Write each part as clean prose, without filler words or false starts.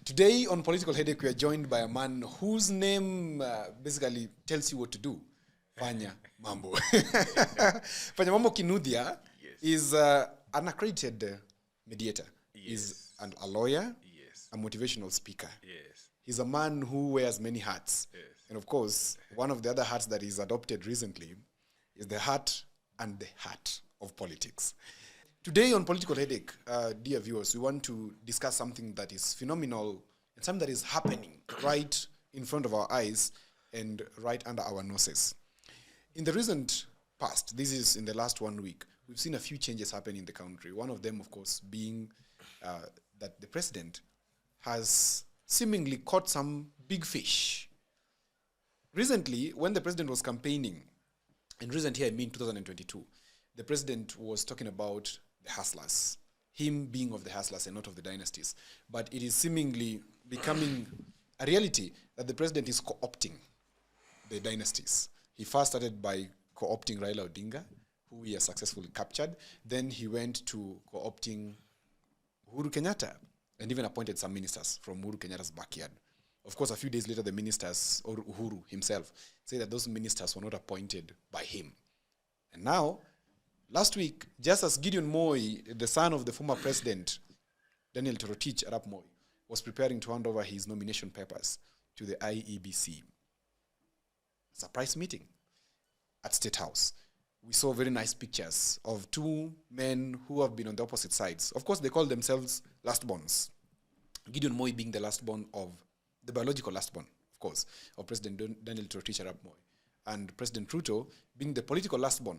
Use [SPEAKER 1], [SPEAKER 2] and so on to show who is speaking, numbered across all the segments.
[SPEAKER 1] Today on Political Headache, we are joined by a man whose name basically tells you what to do. Fanya Mambo. Fanya Mambo Kinuthia is an accredited mediator. He's a lawyer, a motivational speaker. He's a man who wears many hats. And of course, one of the other hats that he's adopted recently is the hat and the heart of politics. Today on Political Headache, dear viewers, we want to discuss something that is phenomenal and something that is happening right in front of our eyes and right under our noses. In the recent past, this is in the last 1 week, we've seen a few changes happen in the country. One of them, of course, being that the president has seemingly caught some big fish. Recently, when the president was campaigning, and recent here I mean 2022, the president was talking about the hustlers, him being of the hustlers and not of the dynasties. But it is seemingly becoming a reality that the president is co-opting the dynasties. He first started by co-opting Raila Odinga, who he has successfully captured. Then he went to co-opting Uhuru Kenyatta and even appointed some ministers from Uhuru Kenyatta's backyard. Of course, a few days later, the ministers, or Uhuru himself, say that those ministers were not appointed by him. And now, last week, just as Gideon Moi, the son of the former president, Daniel Torotich Arap Moi, was preparing to hand over his nomination papers to the IEBC. Surprise meeting at State House. We saw very nice pictures of two men who have been on the opposite sides. Of course, they call themselves lastborns. Gideon Moi being the lastborn of, the biological lastborn, of course, of President Daniel Torotich Arap Moi, and President Ruto being the political lastborn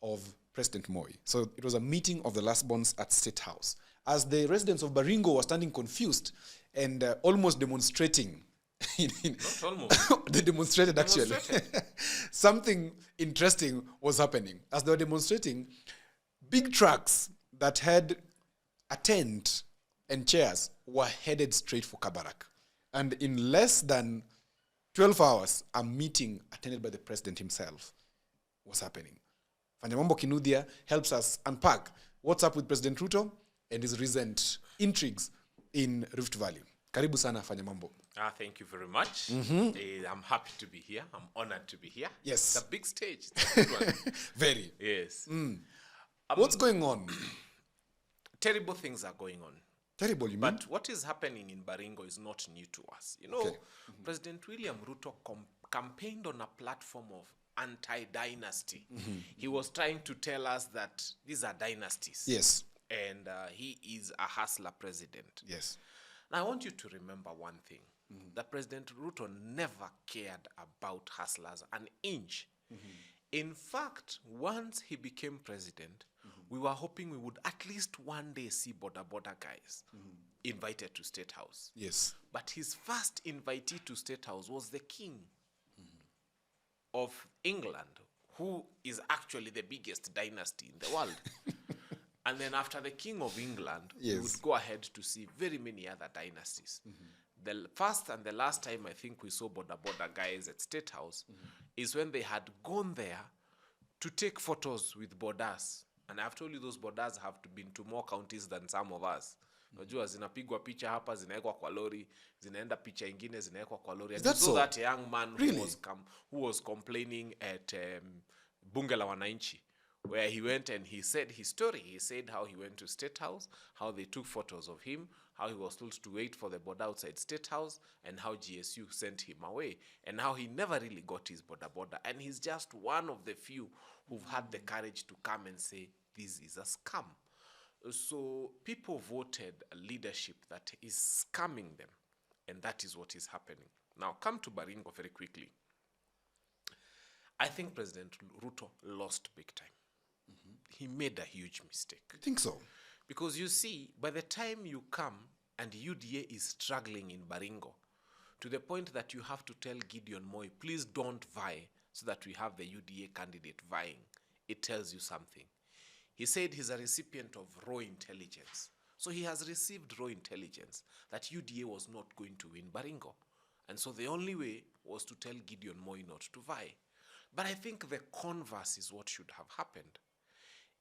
[SPEAKER 1] of President Moi. So it was a meeting of the lastborns at State House. As the residents of Baringo were standing confused and almost demonstrating.
[SPEAKER 2] Not almost.
[SPEAKER 1] They demonstrated actually. Something interesting was happening. As they were demonstrating, big trucks that had a tent and chairs were headed straight for Kabarak. And in less than 12 hours, a meeting attended by the president himself was happening. Fanya Mambo Kinuthia helps us unpack what's up with President Ruto and his recent intrigues in Rift Valley. Karibu sana Fanya Mambo.
[SPEAKER 2] Thank you very much. I'm happy to be here. I'm honored to be here.
[SPEAKER 1] Yes.
[SPEAKER 2] It's a big stage. It's a good one.
[SPEAKER 1] Very.
[SPEAKER 2] Yes.
[SPEAKER 1] What's going on?
[SPEAKER 2] Terrible things are going on.
[SPEAKER 1] Terrible, you mean?
[SPEAKER 2] But what is happening in Baringo is not new to us. You know, President William Ruto campaigned on a platform of anti-dynasty. He was trying to tell us that these are dynasties.
[SPEAKER 1] Yes.
[SPEAKER 2] And he is a hustler president.
[SPEAKER 1] Yes.
[SPEAKER 2] Now, I want you to remember one thing. That President Ruto never cared about hustlers an inch. In fact, once he became president, we were hoping we would at least one day see border guys invited to State House.
[SPEAKER 1] Yes.
[SPEAKER 2] But his first invitee to State House was the king of England, who is actually the biggest dynasty in the world. And then after the king of England, we would go ahead to see very many other dynasties. The first and the last time I think we saw border guys at State House is when they had gone there to take photos with borders. And I've told you those borders have been to more counties than some of us. Unajua zinapigwa picha hapa, zinaekwa kwa lori, zinaenda picha ingine, zinaekwa kwa lori. And you saw that young man who was complaining at Bunge la Wananchi, where he went and he said his story. He said how he went to State House, how they took photos of him, how he was told to wait for the border outside State House, and how GSU sent him away, and how he never really got his border. And he's just one of the few who've had the courage to come and say, this is a scam. So people voted a leadership that is scamming them, and that is what is happening. Now, come to Baringo very quickly. I think President Ruto lost big time. He made a huge mistake.
[SPEAKER 1] I think so.
[SPEAKER 2] Because you see, by the time you come and UDA is struggling in Baringo, to the point that you have to tell Gideon Moi, please don't vie so that we have the UDA candidate vying, it tells you something. He said he's a recipient of raw intelligence. So he has received raw intelligence that UDA was not going to win Baringo. And so the only way was to tell Gideon Moi not to vie. But I think the converse is what should have happened.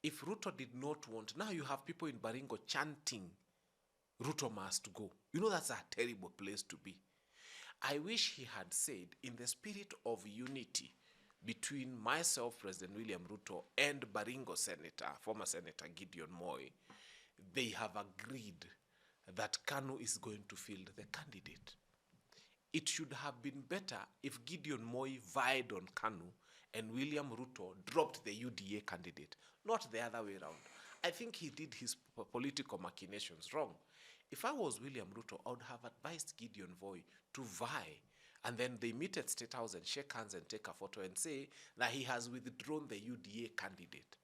[SPEAKER 2] If Ruto did not want, now you have people in Baringo chanting Ruto must go. You know, that's a terrible place to be. I wish he had said, in the spirit of unity between myself, President William Ruto, and Baringo Senator, former Senator Gideon Moi, they have agreed that KANU is going to field the candidate. It should have been better if Gideon Moi vied on KANU and William Ruto dropped the UDA candidate, not the other way around. I think he did his political machinations wrong. If I was William Ruto, I would have advised Gideon Moi to vie. And then they meet at State House and shake hands and take a photo and say that he has withdrawn the UDA candidate.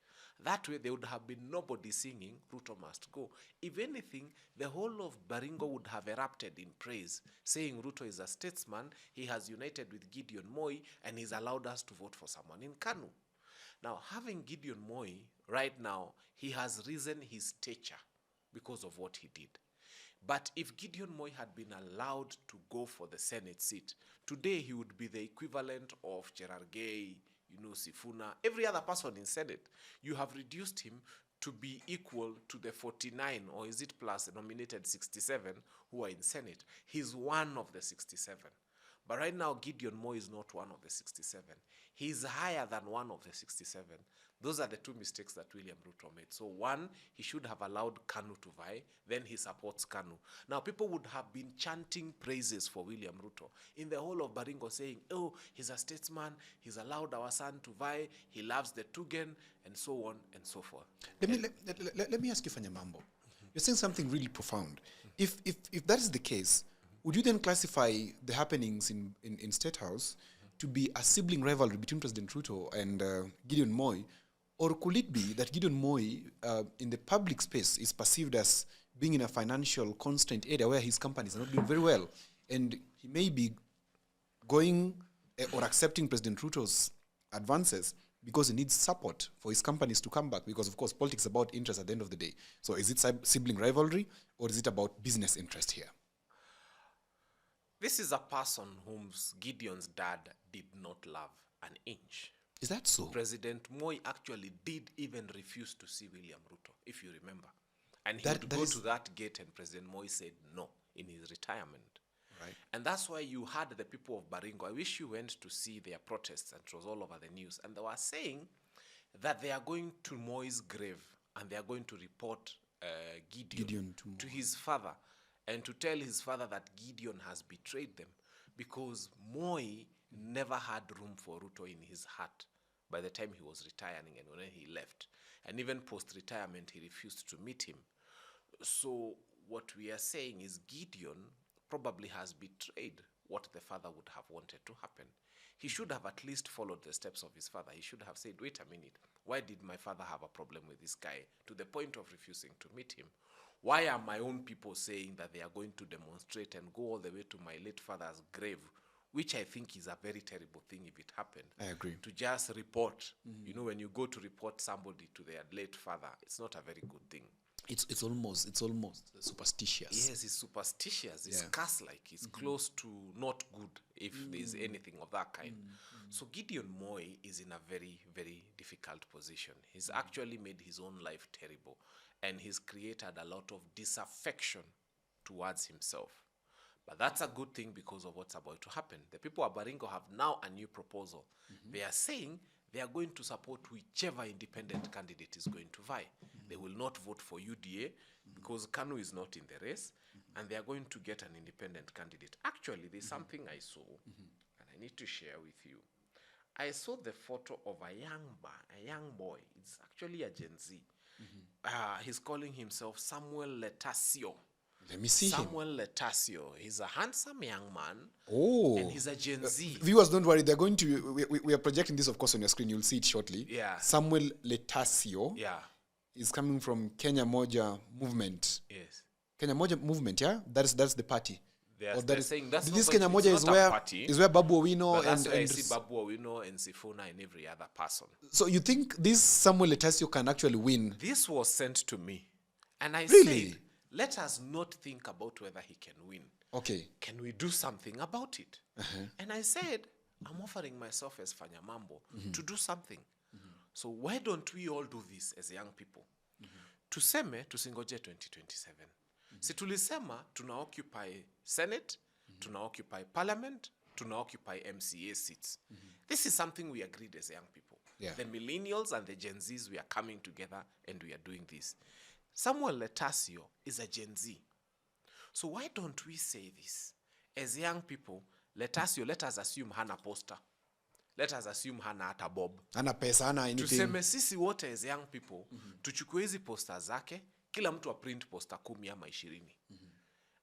[SPEAKER 2] That way, there would have been nobody singing, Ruto must go. If anything, the whole of Baringo would have erupted in praise, saying Ruto is a statesman, he has united with Gideon Moi, and he's allowed us to vote for someone in KANU. Now, having Gideon Moi, right now, he has risen his stature because of what he did. But if Gideon Moi had been allowed to go for the Senate seat, today he would be the equivalent of Cherargei, Sifuna, every other person in Senate. You have reduced him to be equal to the 49, or is it plus, nominated 67 who are in Senate. He's one of the 67. But right now, Gideon Moi is not one of the 67. He's higher than one of the 67. Those are the two mistakes that William Ruto made. So one, he should have allowed KANU to vie. Then he supports KANU. Now, people would have been chanting praises for William Ruto in the whole of Baringo, saying, oh, he's a statesman. He's allowed our son to vie. He loves the Tugen, and so on and so forth.
[SPEAKER 1] Let me ask you, Fanyamambo. You're saying something really profound. If that is the case, would you then classify the happenings in State House to be a sibling rivalry between President Ruto and Gideon Moi? Or could it be that Gideon Moi, in the public space, is perceived as being in a financial constraint area where his companies are not doing very well, and he may be going or accepting President Ruto's advances because he needs support for his companies to come back, because, of course, politics is about interest at the end of the day. So is it sibling rivalry, or is it about business interest here?
[SPEAKER 2] This is a person whom Gideon's dad did not love an inch.
[SPEAKER 1] Is that so?
[SPEAKER 2] President Moi actually did even refuse to see William Ruto, if you remember. And he would go to that gate, and President Moi said no in his retirement.
[SPEAKER 1] Right.
[SPEAKER 2] And that's why you had the people of Baringo. I wish you went to see their protests, and it was all over the news. And they were saying that they are going to Moi's grave, and they are going to report Gideon to his father, and to tell his father that Gideon has betrayed them, because Moi never had room for Ruto in his heart by the time he was retiring and when he left. And even post-retirement, he refused to meet him. So what we are saying is Gideon probably has betrayed what the father would have wanted to happen. He should have at least followed the steps of his father. He should have said, wait a minute, why did my father have a problem with this guy to the point of refusing to meet him? Why are my own people saying that they are going to demonstrate and go all the way to my late father's grave, which I think is a very terrible thing if it happened.
[SPEAKER 1] I agree.
[SPEAKER 2] To just report, when you go to report somebody to their late father, it's not a very good thing.
[SPEAKER 1] It's almost superstitious.
[SPEAKER 2] Yes, it's superstitious. It's curse-like. It's close to not good if there's anything of that kind. So Gideon Moi is in a very, very difficult position. He's actually made his own life terrible, and he's created a lot of disaffection towards himself. But that's a good thing because of what's about to happen. The people of Baringo have now a new proposal. They are saying they are going to support whichever independent candidate is going to vie. They will not vote for UDA because KANU is not in the race, and they are going to get an independent candidate. Actually, there's something I saw, and I need to share with you. I saw the photo of a young boy. It's actually a Gen Z. He's calling himself Samuel Letasio.
[SPEAKER 1] Let me see
[SPEAKER 2] Samuel Letasio. He's a handsome young man.
[SPEAKER 1] Oh.
[SPEAKER 2] And he's a Gen Z.
[SPEAKER 1] Viewers, don't worry. They're going to... We are projecting this, of course, on your screen. You'll see it shortly.
[SPEAKER 2] Yeah.
[SPEAKER 1] Samuel Letasio.
[SPEAKER 2] Yeah.
[SPEAKER 1] Is coming from Kenya Moja Movement.
[SPEAKER 2] Yes.
[SPEAKER 1] Kenya Moja Movement, yeah? That's the party.
[SPEAKER 2] They're saying that's
[SPEAKER 1] this
[SPEAKER 2] not
[SPEAKER 1] Kenya Moja is where Babu Owino
[SPEAKER 2] and I see Babu Owino and Sifuna and every other person.
[SPEAKER 1] So you think this Samuel Letasio can actually win?
[SPEAKER 2] This was sent to me. And I
[SPEAKER 1] Really?
[SPEAKER 2] said, let us not think about whether he can win.
[SPEAKER 1] Okay.
[SPEAKER 2] Can we do something about it? And I said, I'm offering myself as Fanyamambo to do something. So why don't we all do this as young people? Tuseme tusingoje 2027. Si tulisema tuna occupy Senate, tuna occupy Parliament, tuna occupy MCA seats. This is something we agreed as young people.
[SPEAKER 1] Yeah.
[SPEAKER 2] The millennials and the Gen Zs, we are coming together and we are doing this. Samuel Letasio is a Gen Z. So why don't we say this? As young people, Letasio, let us assume hana poster. Let us assume hana hata bob.
[SPEAKER 1] Hana pesa, hana anything.
[SPEAKER 2] Tuseme sisi wote as young people, tuchukue hizi poster zake, kila mtu print poster 10 ama 20.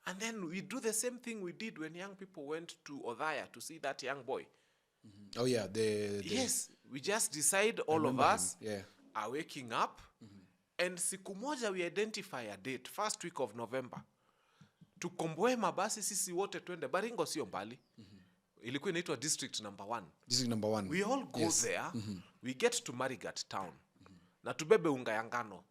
[SPEAKER 2] And then we do the same thing we did when young people went to Othaya to see that young boy.
[SPEAKER 1] Oh yeah,
[SPEAKER 2] yes, we just decide all of us are waking up, and siku moja we identify a date, first week of November. Tukomboe mabasi sisi wote twende. Baringo sio mbali. Ilikuwa inaitwa district number 1.
[SPEAKER 1] District number 1.
[SPEAKER 2] We all go there. We get to Marigat town. Na tubebe unga ya ngano.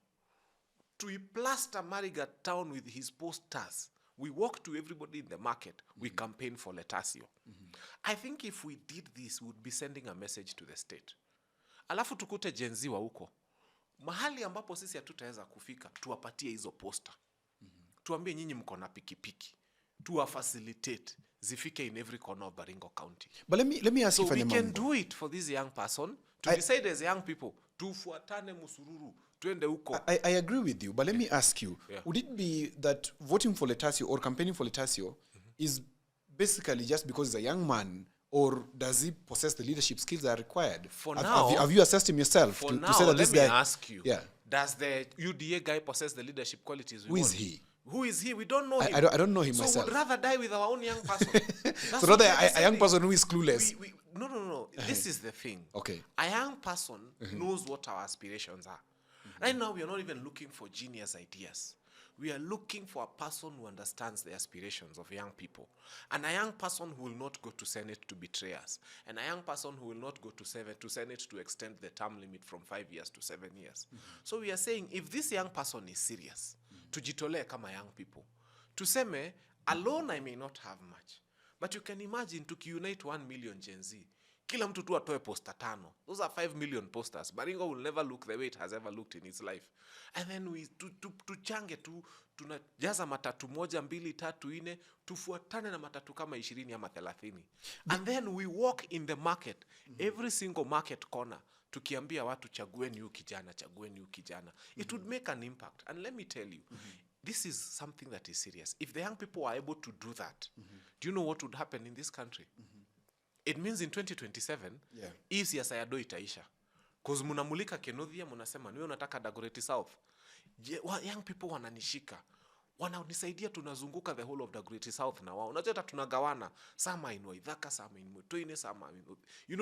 [SPEAKER 2] To plaster Marigat town with his posters. We walk to everybody in the market. We campaign for Letasio. I think if we did this, we would be sending a message to the state. Alafu tukute Gen Z wa huko. Mahali ambapo sisi hatutaweza kufika, tuwapatie hizo poster. Tuambie nyinyi mko na pikipiki. Tuwa facilitate zifike in every corner of Baringo County.
[SPEAKER 1] But let me ask you,
[SPEAKER 2] so we can do it for this young person to decide as young people, tufuatane musururu.
[SPEAKER 1] I agree with you, but let me ask you, would it be that voting for Letasio or campaigning for Letasio is basically just because he's a young man, or does he possess the leadership skills that are required?
[SPEAKER 2] For now,
[SPEAKER 1] have you assessed him yourself
[SPEAKER 2] to
[SPEAKER 1] say that
[SPEAKER 2] let me ask you, does the UDA guy possess the leadership qualities?
[SPEAKER 1] Who is he?
[SPEAKER 2] Who is he? We don't know him.
[SPEAKER 1] I don't know him
[SPEAKER 2] so
[SPEAKER 1] myself.
[SPEAKER 2] So we'd rather die with our own young person.
[SPEAKER 1] So rather a young person who is clueless.
[SPEAKER 2] No. This is the thing.
[SPEAKER 1] Okay.
[SPEAKER 2] A young person knows what our aspirations are. Right now, we are not even looking for genius ideas. We are looking for a person who understands the aspirations of young people. And a young person who will not go to Senate to betray us. And a young person who will not go to Senate to extend the term limit from 5 years to 7 years. So we are saying, if this young person is serious, tujitolee kama young people. Tuseme, alone I may not have much. But you can imagine, tukiunite 1 million Gen Z, kila mtu tu atoe poster 5. Those are 5 million posters. Baringo will never look the way it has ever looked in its life. And then we tuchange tunajaza matatu 1, 2, 3, 4, tufuatane na matatu kama 20 ama 30. And then we walk in the market, every single market corner, tukiambia watu chagueni huyu kijana, chagueni huyu kijana. It would make an impact. And let me tell you, this is something that is serious. If the young people are able to do that, do you know what would happen in this country? It means in 2027, hii siasa ya do itaisha. Because munamulika Kenothia, munasema, niwe unataka Dagoretti South. Young people wananishika. Wananisaidia tunazunguka the whole of Dagoretti South na wao. Unajua tunagawana. Sama in Waithaka, sama in Mutoine, sama in... You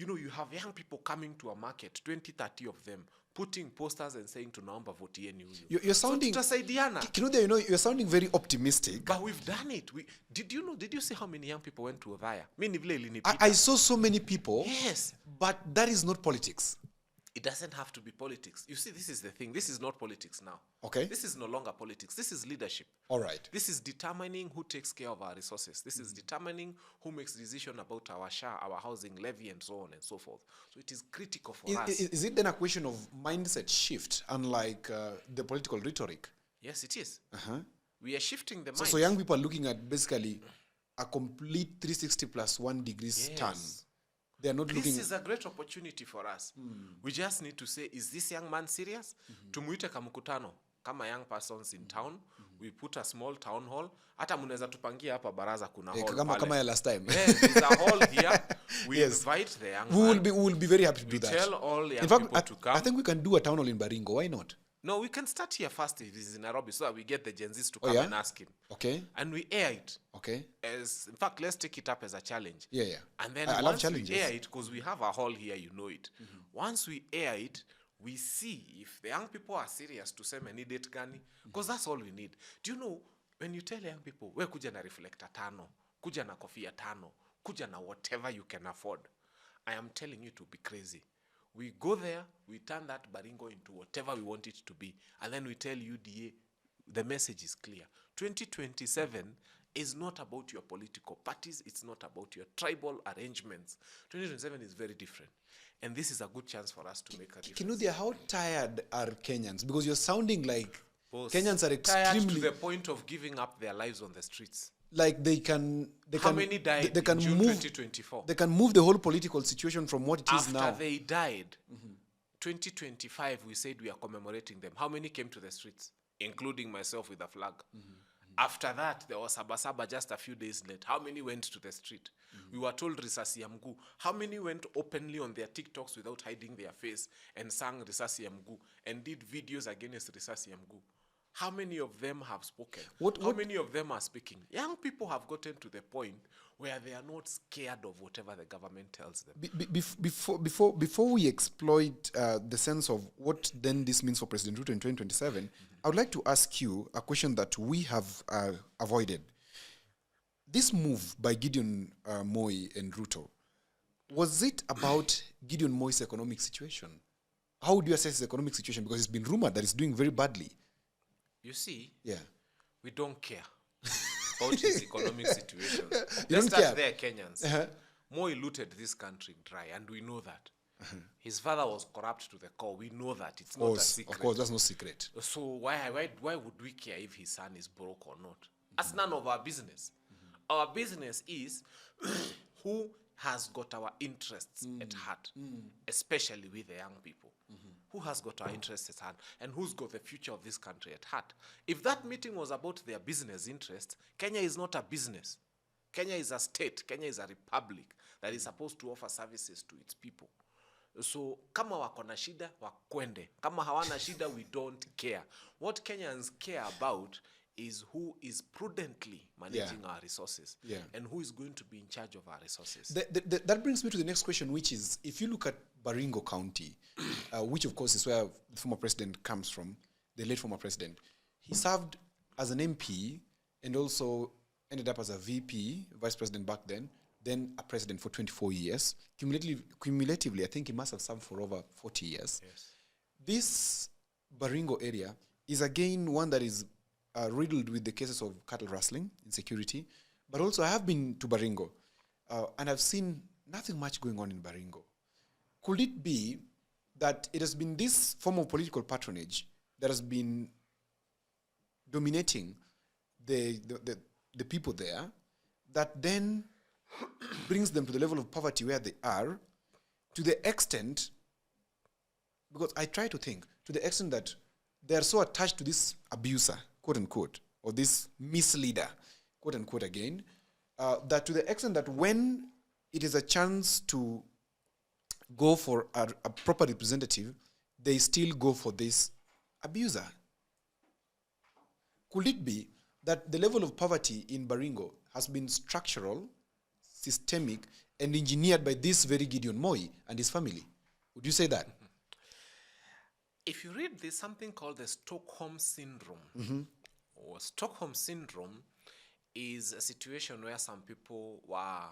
[SPEAKER 2] know, you have young people coming to a market, 20, 30 of them, putting posters and saying tunaomba vote yenu.
[SPEAKER 1] You're sounding...
[SPEAKER 2] So tutasaidiana.
[SPEAKER 1] You're sounding very optimistic.
[SPEAKER 2] But we've done it. Did you see how many young people went to Othaya?
[SPEAKER 1] I saw so many people.
[SPEAKER 2] Yes.
[SPEAKER 1] But that is not politics.
[SPEAKER 2] It doesn't have to be politics. You see, this is the thing. This is not politics now.
[SPEAKER 1] Okay.
[SPEAKER 2] This is no longer politics. This is leadership.
[SPEAKER 1] All right.
[SPEAKER 2] This is determining who takes care of our resources. This is determining who makes decision about our share, our housing levy, and so on and so forth. So it is critical for us.
[SPEAKER 1] Is it then a question of mindset shift, unlike the political rhetoric?
[SPEAKER 2] Yes, it is. We are shifting the mind.
[SPEAKER 1] So young people are looking at basically a complete 360 plus 1 degrees turn. They are not looking...
[SPEAKER 2] This is a great opportunity for us. We just need to say, is this young man serious? Tumuite kamukutano. Kama young persons in town, we put a small town hall. Hata munaweza tupangia hapa baraza kuna hall pale.
[SPEAKER 1] Kama ya last time.
[SPEAKER 2] Yes, there's a hall here. We invite the young man.
[SPEAKER 1] We will be very happy to do that.
[SPEAKER 2] We tell all young
[SPEAKER 1] people
[SPEAKER 2] to come.
[SPEAKER 1] I think we can do a town hall in Baringo. Why not?
[SPEAKER 2] No, we can start here first if it's in Nairobi so that we get the Gen Zs to come and ask him.
[SPEAKER 1] Okay.
[SPEAKER 2] And we air it.
[SPEAKER 1] Okay.
[SPEAKER 2] In fact, let's take it up as a challenge.
[SPEAKER 1] Yeah.
[SPEAKER 2] And then
[SPEAKER 1] I love challenges.
[SPEAKER 2] We air it, because we have a hall here, you know it. Once we air it, we see if the young people are serious to say many date gani, because that's all we need. Do you know, when you tell young people, we kuja na reflector 5, kuja na kofia 5, kuja na whatever you can afford, I am telling you to be crazy. We go there, we turn that Baringo into whatever we want it to be, and then we tell UDA, the message is clear. 2027 is not about your political parties, it's not about your tribal arrangements. 2027 is very different. And this is a good chance for us to make a difference.
[SPEAKER 1] Kinuthia, how tired are Kenyans? Because you're sounding like
[SPEAKER 2] Boss,
[SPEAKER 1] Kenyans are
[SPEAKER 2] tired
[SPEAKER 1] extremely
[SPEAKER 2] to the point of giving up their lives on the streets.
[SPEAKER 1] like they can
[SPEAKER 2] How many died
[SPEAKER 1] they can
[SPEAKER 2] in June
[SPEAKER 1] move
[SPEAKER 2] 2024?
[SPEAKER 1] they can move the whole political situation from what it is
[SPEAKER 2] After
[SPEAKER 1] now.
[SPEAKER 2] they died, 2025, we said we are commemorating them. How many came to the streets, including myself with a flag? After that, there was Sabasaba just a few days late. How many went to the street? We were told Risasi ya Mguu. How many went openly on their TikToks without hiding their face and sang Risasi ya Mguu and did videos against Risasi ya Mguu? How many of them have spoken? How many of them are speaking? Young people have gotten to the point where they are not scared of whatever the government tells them.
[SPEAKER 1] Before we exploit the sense of what then this means for President Ruto in 2027, I would like to ask you a question that we have avoided. This move by Gideon Moi and Ruto, was it about Gideon Moi's economic situation? How would you assess his economic situation? Because it's been rumored that he's doing very badly.
[SPEAKER 2] You see,
[SPEAKER 1] Yeah.
[SPEAKER 2] we don't care about his economic situation.
[SPEAKER 1] You
[SPEAKER 2] Let's
[SPEAKER 1] don't care?
[SPEAKER 2] start there, Kenyans. Moi looted this country dry, and we know that. His father was corrupt to the core. We know that. It's not a secret.
[SPEAKER 1] Of course, that's no secret.
[SPEAKER 2] So why would we care if his son is broke or not? That's none of our business. Our business is who has got our interests at heart, especially with the young people. Who has got our interests at heart and who's got the future of this country at heart? If that meeting was about their business interests, Kenya is not a business. Kenya is a state. Kenya is a republic that is supposed to offer services to its people. So, kama wako na shida, wakwende. Kama hawana shida, we don't care. What Kenyans care about is who is prudently managing our resources and who is going to be in charge of our resources.
[SPEAKER 1] That brings me to the next question, which is, if you look at Baringo County, which of course is where the former president comes from, the late former president, he served as an MP and also ended up as a VP, vice president back then a president for 24 years. Cumulatively, I think he must have served for over 40 years.
[SPEAKER 2] Yes.
[SPEAKER 1] This Baringo area is again one that is riddled with the cases of cattle rustling, insecurity. But also I have been to Baringo and I've seen nothing much going on in Baringo. Could it be that it has been this form of political patronage that has been dominating the people there, that then brings them to the level of poverty where they are, to the extent, because I try to think, to the extent that they are so attached to this abuser, quote unquote, or this misleader, quote unquote again, that to the extent that when it is a chance to go for a proper representative, they still go for this abuser. Could it be that the level of poverty in Baringo has been structural, systemic, and engineered by this very Gideon Moi and his family? Would you say that?
[SPEAKER 2] If you read, there's something called the Stockholm Syndrome. Or Stockholm Syndrome is a situation where some people were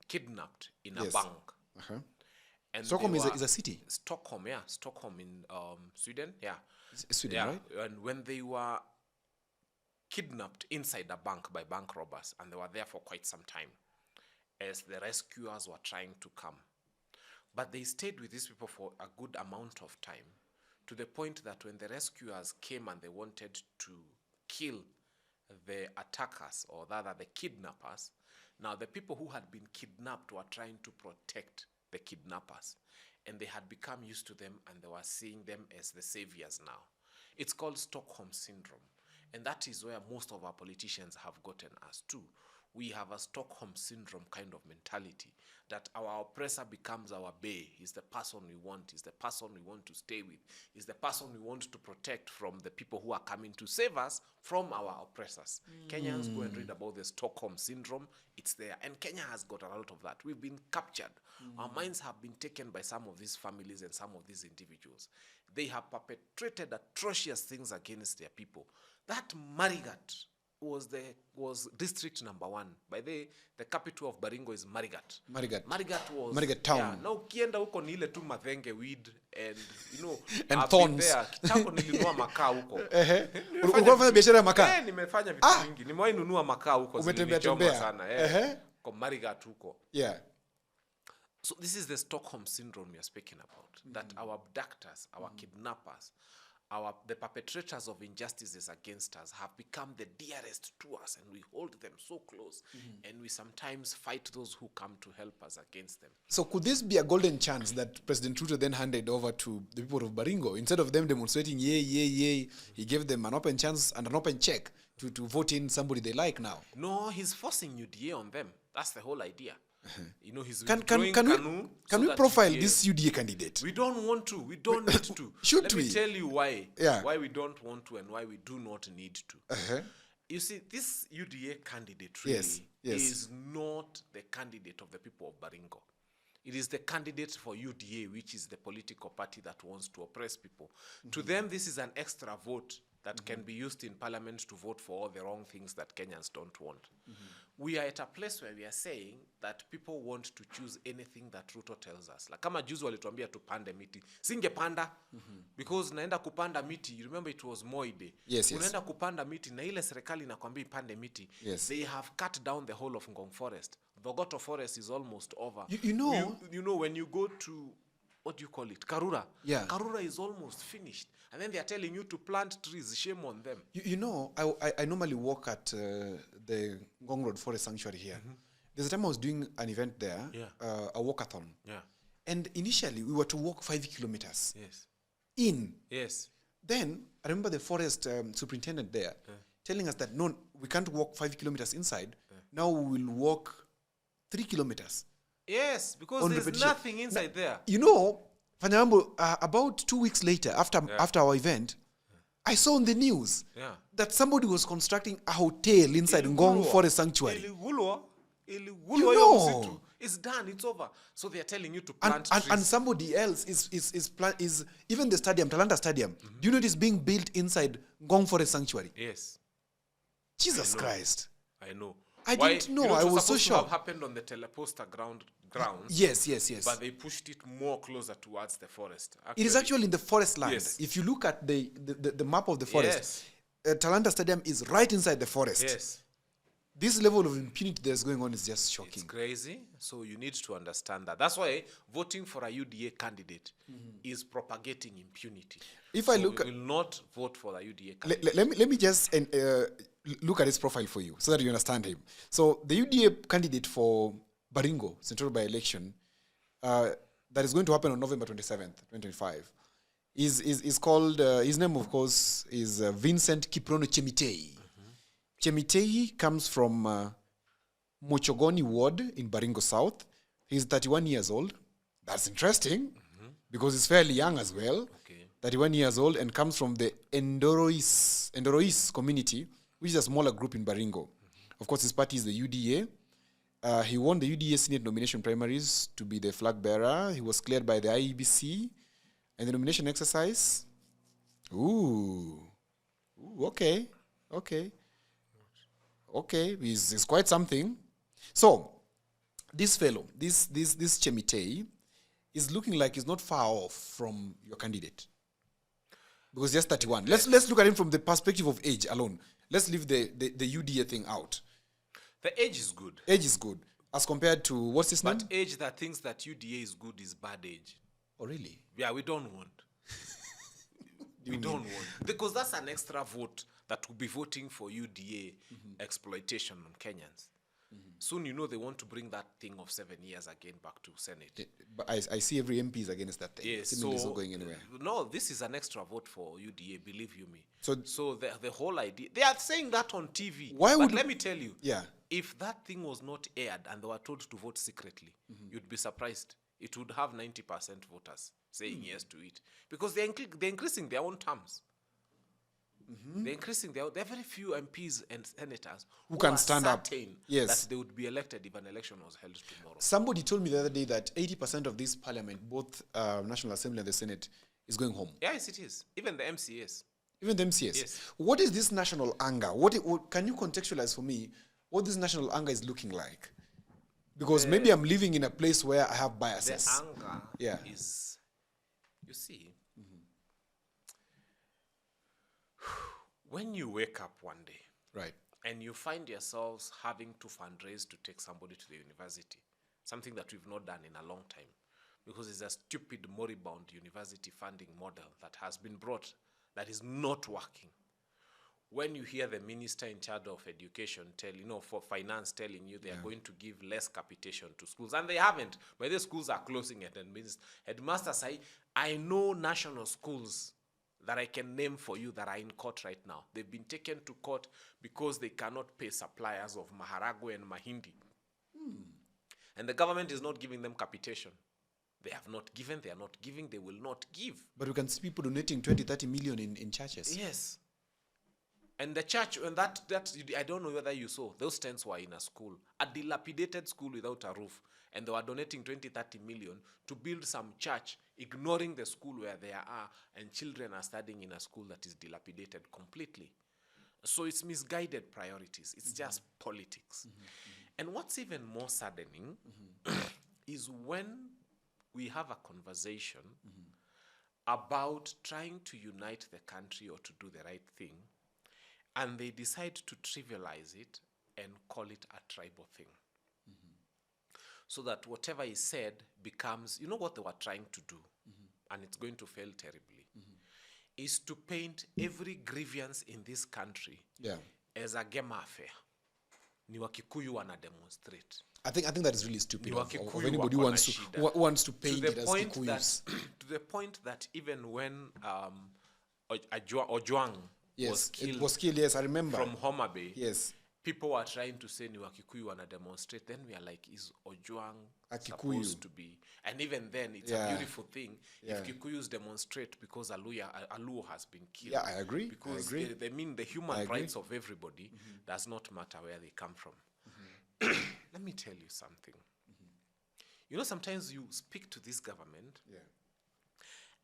[SPEAKER 2] kidnapped in a bank. And
[SPEAKER 1] Stockholm is a city.
[SPEAKER 2] Stockholm, yeah. Stockholm in Sweden, yeah.
[SPEAKER 1] It's Sweden,
[SPEAKER 2] yeah.
[SPEAKER 1] right?
[SPEAKER 2] And when they were kidnapped inside a bank by bank robbers, and they were there for quite some time, as the rescuers were trying to come. But they stayed with these people for a good amount of time, to the point that when the rescuers came and they wanted to kill the attackers, or rather the kidnappers, now the people who had been kidnapped were trying to protect the kidnappers, and they had become used to them and they were seeing them as the saviors now. It's called Stockholm Syndrome, and that is where most of our politicians have gotten us to. We have a Stockholm Syndrome kind of mentality, that our oppressor becomes our bae. He's the person we want. He's the person we want to stay with. He's the person we want to protect from the people who are coming to save us from our oppressors. Kenyans, go and read about the Stockholm Syndrome. It's there. And Kenya has got a lot of that. We've been captured. Our minds have been taken by some of these families and some of these individuals. They have perpetrated atrocious things against their people. That Marigat was district number 1. By the capital of Baringo is Marigat. Marigat was
[SPEAKER 1] Marigat town.
[SPEAKER 2] Yeah, now ukienda huko ni ile tu mathenge weed and
[SPEAKER 1] and
[SPEAKER 2] I've
[SPEAKER 1] thorns.
[SPEAKER 2] been there. Kitambo nilinunua makaa huko.
[SPEAKER 1] Ulikuwa unafanya biashara ya makaa?
[SPEAKER 2] Nimefanya vitu vingi. Nimewahi nunua makaa huko, zilinichoma sana. Kwa Marigat huko.
[SPEAKER 1] Yeah.
[SPEAKER 2] So this is the Stockholm Syndrome we are speaking about. That our abductors, our kidnappers, the perpetrators of injustices against us have become the dearest to us, and we hold them so close, and we sometimes fight those who come to help us against them.
[SPEAKER 1] So could this be a golden chance that President Ruto then handed over to the people of Baringo? Instead of them demonstrating yay, yay, yay, he gave them an open chance and an open check to vote in somebody they like now.
[SPEAKER 2] No, he's forcing UDA on them. That's the whole idea. You know, he's
[SPEAKER 1] Can
[SPEAKER 2] withdrawing
[SPEAKER 1] we
[SPEAKER 2] that
[SPEAKER 1] profile
[SPEAKER 2] UDA
[SPEAKER 1] this UDA candidate?
[SPEAKER 2] We don't want to. We don't need to.
[SPEAKER 1] Should
[SPEAKER 2] Let
[SPEAKER 1] we?
[SPEAKER 2] me tell you why.
[SPEAKER 1] Yeah.
[SPEAKER 2] Why we don't want to and why we do not need to. You see, this UDA candidate really is not the candidate of the people of Baringo. It is the candidate for UDA, which is the political party that wants to oppress people. To them, this is an extra vote that can be used in parliament to vote for all the wrong things that Kenyans don't want. We are at a place where we are saying that people want to choose anything that Ruto tells us. Like kama juzi walituambia tupande miti. Singepanda because naenda kupanda miti. You remember it was Moi Day.
[SPEAKER 1] Yes.
[SPEAKER 2] Unaenda kupanda miti na ile serikali inakwambia ipande miti.
[SPEAKER 1] Yes.
[SPEAKER 2] They have cut down the whole of Ngong Forest. Vogoto Forest is almost over.
[SPEAKER 1] You know,
[SPEAKER 2] you know when you go to, what do you call it? Karura.
[SPEAKER 1] Yeah.
[SPEAKER 2] Karura is almost finished. And then they are telling you to plant trees. Shame on them.
[SPEAKER 1] You know, I normally walk at the Ngong Road Forest Sanctuary here. There's a time I was doing an event there, a walkathon.
[SPEAKER 2] Yeah.
[SPEAKER 1] And initially, we were to walk 5 kilometers.
[SPEAKER 2] Yes.
[SPEAKER 1] In.
[SPEAKER 2] Yes.
[SPEAKER 1] Then, I remember the forest superintendent there telling us that, no, we can't walk 5 kilometers inside. Now we will walk 3 kilometers.
[SPEAKER 2] Yes, because
[SPEAKER 1] On
[SPEAKER 2] there's
[SPEAKER 1] repetition.
[SPEAKER 2] nothing inside there.
[SPEAKER 1] You know, Fanyambo, about 2 weeks later, after our event, I saw on the news that somebody was constructing a hotel inside Ngong Forest Sanctuary. You know.
[SPEAKER 2] It's done, it's over. So they are telling you to plant
[SPEAKER 1] And
[SPEAKER 2] trees.
[SPEAKER 1] somebody else is even the stadium, Talanta Stadium. Do you know it is being built inside Ngong Forest Sanctuary?
[SPEAKER 2] Yes.
[SPEAKER 1] Jesus Christ.
[SPEAKER 2] I know.
[SPEAKER 1] I didn't know. I was so
[SPEAKER 2] shocked.
[SPEAKER 1] shocked.
[SPEAKER 2] It happened on the teleposter grounds.
[SPEAKER 1] Yes.
[SPEAKER 2] But they pushed it more closer towards the forest.
[SPEAKER 1] It is actually in the forest land.
[SPEAKER 2] Yes.
[SPEAKER 1] If you look at the map of the forest, Talanta Stadium is right inside the forest.
[SPEAKER 2] Yes.
[SPEAKER 1] This level of impunity that's going on is just shocking.
[SPEAKER 2] It's crazy. So you need to understand that. That's why voting for a UDA candidate is propagating impunity.
[SPEAKER 1] If
[SPEAKER 2] so
[SPEAKER 1] I look,
[SPEAKER 2] we will not vote for a UDA candidate.
[SPEAKER 1] let me just look at his profile for you so that you understand him. So the UDA candidate for Baringo Central by-election that is going to happen on November 27th, 2025 is called, his name of course is Vincent Kiprono Chemitei. Chemitei comes from Mochogoni Ward in Baringo South. He's 31 years old. That's interesting because he's fairly young as well.
[SPEAKER 2] Okay.
[SPEAKER 1] 31 years old and comes from the Endorois community, which is a smaller group in Baringo. Of course, his party is the UDA. He won the UDA Senate nomination primaries to be the flag bearer. He was cleared by the IEBC. And the nomination exercise, okay. Okay, he's quite something. So, this fellow, this Chemitei, is looking like he's not far off from your candidate. Because just 31. Let's look at him from the perspective of age alone. Let's leave the UDA thing out.
[SPEAKER 2] The age is good.
[SPEAKER 1] Age is good. As compared to, what's his name?
[SPEAKER 2] But age that thinks that UDA is good is bad age.
[SPEAKER 1] Oh, really?
[SPEAKER 2] Yeah, we don't want. We don't want. Because that's an extra vote that will be voting for UDA exploitation on Kenyans. Soon, you know, they want to bring that thing of 7 years again back to Senate.
[SPEAKER 1] But I see every MP is against that thing.
[SPEAKER 2] Yes,
[SPEAKER 1] Seemingly it's not going anywhere.
[SPEAKER 2] No, this is an extra vote for UDA, believe you me.
[SPEAKER 1] So
[SPEAKER 2] the whole idea, they are saying that on TV.
[SPEAKER 1] Why would
[SPEAKER 2] let me tell you,
[SPEAKER 1] Yeah.
[SPEAKER 2] if that thing was not aired and they were told to vote secretly, you'd be surprised. It would have 90% voters saying yes to it. Because they're increasing their own terms. They're increasing there are very few MPs and senators who
[SPEAKER 1] can
[SPEAKER 2] are
[SPEAKER 1] stand up.
[SPEAKER 2] certain
[SPEAKER 1] Yes.
[SPEAKER 2] that they would be elected if an election was held tomorrow.
[SPEAKER 1] Somebody told me the other day that 80% of this parliament, both National Assembly and the Senate, is going home.
[SPEAKER 2] Yes, it is. Even the MCAs.
[SPEAKER 1] Even the MCS.
[SPEAKER 2] Yes.
[SPEAKER 1] What is this national anger? What can you contextualize for me what this national anger is looking like? Because maybe I'm living in a place where I have biases.
[SPEAKER 2] The anger is, you see, when you wake up one day,
[SPEAKER 1] Right.
[SPEAKER 2] and you find yourselves having to fundraise to take somebody to the university, something that we've not done in a long time, because it's a stupid, moribund university funding model that has been brought that is not working. When you hear the minister in charge of education for finance telling you they are going to give less capitation to schools, and they haven't, but the schools are closing it, and headmasters say, I know national schools that I can name for you that are in court right now. They've been taken to court because they cannot pay suppliers of maharagwe and mahindi. And the government is not giving them capitation. They have not given, they are not giving, they will not give.
[SPEAKER 1] But we can see people donating 20, 30 million in churches.
[SPEAKER 2] Yes. And the church, and that I don't know whether you saw, those tents were in a school, a dilapidated school without a roof, and they were donating 20, 30 million to build some church, ignoring the school where they are, and children are studying in a school that is dilapidated completely. So it's misguided priorities. It's just politics. And what's even more saddening is when we have a conversation about trying to unite the country or to do the right thing, and they decide to trivialize it and call it a tribal thing. So that whatever is said becomes, you know what they were trying to do, and it's going to fail terribly, is to paint every grievance in this country as a game affair. Ni Wakikuyu wana demonstrate.
[SPEAKER 1] I think that is really stupid of anybody
[SPEAKER 2] wako
[SPEAKER 1] who wants to paint it as Kikuyus.
[SPEAKER 2] To the point that even when Ojwang was killed,
[SPEAKER 1] yes, I remember.
[SPEAKER 2] From Homa Bay,
[SPEAKER 1] yes,
[SPEAKER 2] people were trying to say ni Wakikuyu wana demonstrate. Then we are like, is Ojwang supposed to be? And even then, it's a beautiful thing if Kikuyus demonstrate because a Luo has been killed.
[SPEAKER 1] Yeah, I agree.
[SPEAKER 2] Because they mean the human rights of everybody does not matter where they come from. Let me tell you something. You know, sometimes you speak to this government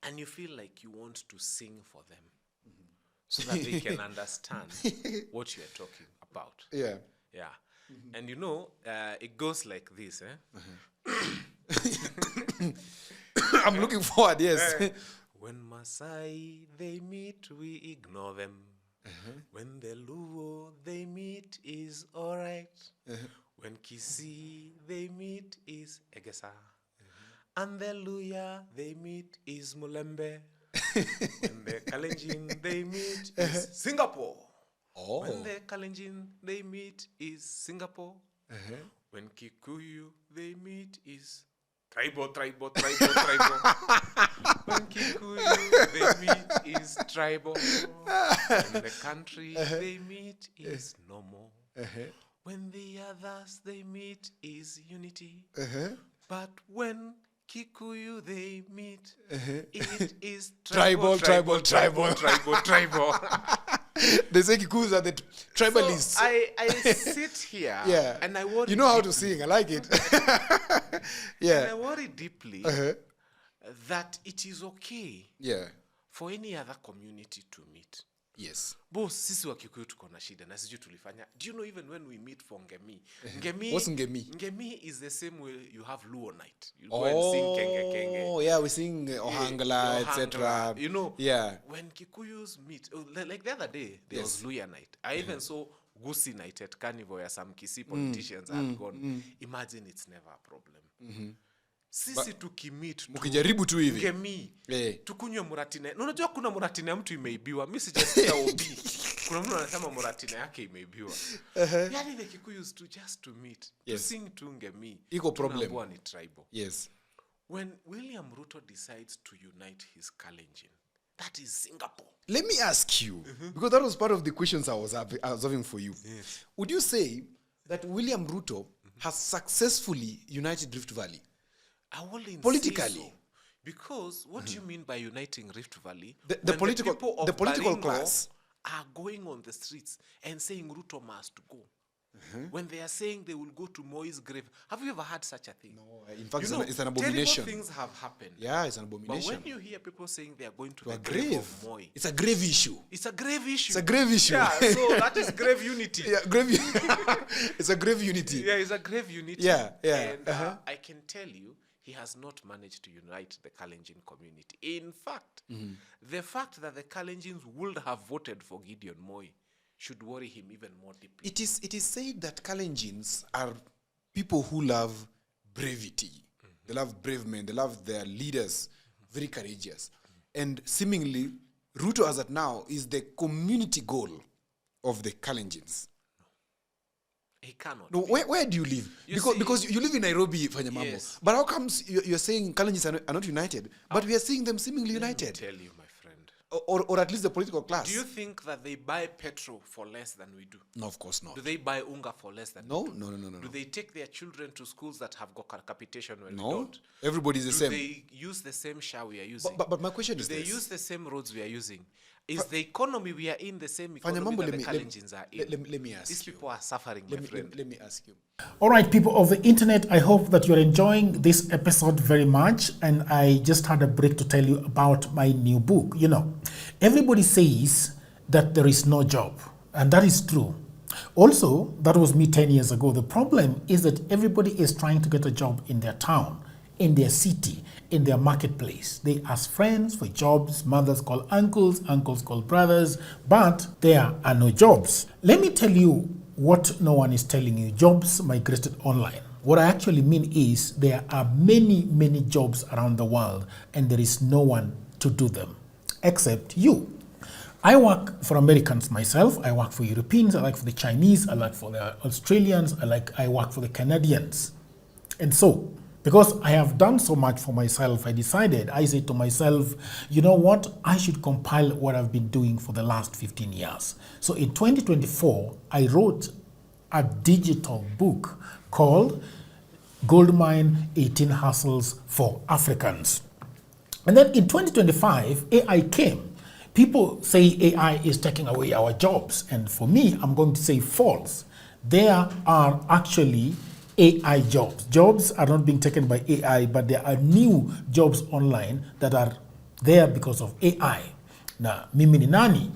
[SPEAKER 2] and you feel like you want to sing for them so that they can understand what you're talking about. Yeah. And you know, it goes like this.
[SPEAKER 1] I'm looking forward, yes.
[SPEAKER 2] When Maasai they meet, we ignore them. When the Luo they meet is alright. When Kisii they meet is Egesa. And the Luya they meet is Mulembe. When the Kalenjin they meet is Singapore. When the Kalenjin they meet is Singapore. When Kikuyu they meet is tribal. When Kikuyu they meet is tribal. When the country they meet is normal. When the others they meet is unity. But when Kikuyu they meet, it is tribal.
[SPEAKER 1] They say Kikuyus are the tribalists.
[SPEAKER 2] So I sit here and I worry.
[SPEAKER 1] You know how to sing. I like it.
[SPEAKER 2] And I worry deeply that it is okay for any other community to meet.
[SPEAKER 1] Yes.
[SPEAKER 2] Boss, sisi wa Kikuyu tuko na shida na sijui tulifanya. Do you know even when we meet for Ngemi?
[SPEAKER 1] What's Ngemi?
[SPEAKER 2] Ngemi is the same way you have Luo night. You go and sing Kenge Kenge.
[SPEAKER 1] Oh, yeah, we sing Ohangla, etc.
[SPEAKER 2] You know, when Kikuyus meet, like the other day, there was Luya night. I even saw Gusi night at Carnival where some Kisii politicians had gone. Imagine it's never a problem. Sisi tukimit
[SPEAKER 1] mkijaribu tu hivi
[SPEAKER 2] Ngemi tukunywe muratine. Unajua kuna muratine ya mtu imeibiwa. Mimi sijasikia obi. Kuna mtu anasema muratine yake imeibiwa. Yani the Kikuyus to meet to sing to Ngemi.
[SPEAKER 1] Iko problem.
[SPEAKER 2] Ni tribal.
[SPEAKER 1] Yes.
[SPEAKER 2] When William Ruto decides to unite his Kalenjin, that is Singapore.
[SPEAKER 1] Let me ask you, because that was part of the questions I was having for you.
[SPEAKER 2] Yes.
[SPEAKER 1] Would you say that William Ruto has successfully united Rift Valley?
[SPEAKER 2] I wouldn't
[SPEAKER 1] politically
[SPEAKER 2] say so. Because what do you mean by uniting Rift Valley?
[SPEAKER 1] The political class
[SPEAKER 2] are going on the streets and saying Ruto must go. When they are saying they will go to Moi's grave. Have you ever heard such a thing?
[SPEAKER 1] No. In fact, it's an abomination.
[SPEAKER 2] Terrible things have happened.
[SPEAKER 1] Yeah, it's an abomination.
[SPEAKER 2] But when you hear people saying they are going to the grave of Moi,
[SPEAKER 1] it's a grave issue.
[SPEAKER 2] It's a grave issue.
[SPEAKER 1] It's a grave issue.
[SPEAKER 2] Yeah, so that is grave unity.
[SPEAKER 1] It's a grave unity.
[SPEAKER 2] Yeah, it's a grave unity.
[SPEAKER 1] Yeah.
[SPEAKER 2] And I can tell you, he has not managed to unite the Kalenjin community. In fact, the fact that the Kalenjins would have voted for Gideon Moi should worry him even more deeply.
[SPEAKER 1] It is said that Kalenjins are people who love brevity. They love brave men. They love their leaders, very courageous. And seemingly, Ruto as at now is the community goal of the Kalenjins.
[SPEAKER 2] He cannot.
[SPEAKER 1] No, where do you live? Because you live in Nairobi, Fanyamambo.
[SPEAKER 2] Yes.
[SPEAKER 1] But how comes you're saying Kalenjins are not united, but we are seeing them seemingly
[SPEAKER 2] Let me
[SPEAKER 1] united?
[SPEAKER 2] tell you, my friend.
[SPEAKER 1] Or at least the political class.
[SPEAKER 2] Do you think that they buy petrol for less than we do?
[SPEAKER 1] No, of course not.
[SPEAKER 2] Do they buy unga for less than
[SPEAKER 1] No,
[SPEAKER 2] we do?
[SPEAKER 1] no.
[SPEAKER 2] Do they take their children to schools that have got capitation when we
[SPEAKER 1] No,
[SPEAKER 2] don't?
[SPEAKER 1] everybody's the
[SPEAKER 2] Do
[SPEAKER 1] same.
[SPEAKER 2] they use the same shower we are using?
[SPEAKER 1] But my question
[SPEAKER 2] Do
[SPEAKER 1] is
[SPEAKER 2] they
[SPEAKER 1] this.
[SPEAKER 2] use the same roads we are using? Is the economy we are in the same economy
[SPEAKER 1] Fanyamambo,
[SPEAKER 2] that the Kalenjins are in?
[SPEAKER 1] let me ask
[SPEAKER 2] These
[SPEAKER 1] you.
[SPEAKER 2] people are suffering, my friend.
[SPEAKER 1] Let me ask you.
[SPEAKER 3] All right, people of the internet, I hope that you're enjoying this episode very much. And I just had a break to tell you about my new book. You know, everybody says that there is no job, and that is true. Also, that was me 10 years ago. The problem is that everybody is trying to get a job in their town, in their city, in their marketplace. They ask friends for jobs, mothers call uncles, uncles call brothers, but there are no jobs. Let me tell you what no one is telling you. Jobs migrated online. What I actually mean is there are many, many jobs around the world, and there is no one to do them except you. I work for Americans myself. I work for Europeans. I work for the Chinese. I work for the Australians. I work for the Canadians. And so, because I have done so much for myself, I said to myself, you know what? I should compile what I've been doing for the last 15 years. So in 2024, I wrote a digital book called Goldmine 18 Hustles for Africans. And then in 2025, AI came. People say AI is taking away our jobs. And for me, I'm going to say false. There are actually AI jobs. Jobs are not being taken by AI, but there are new jobs online that are there because of AI. Now, mimi ni nani?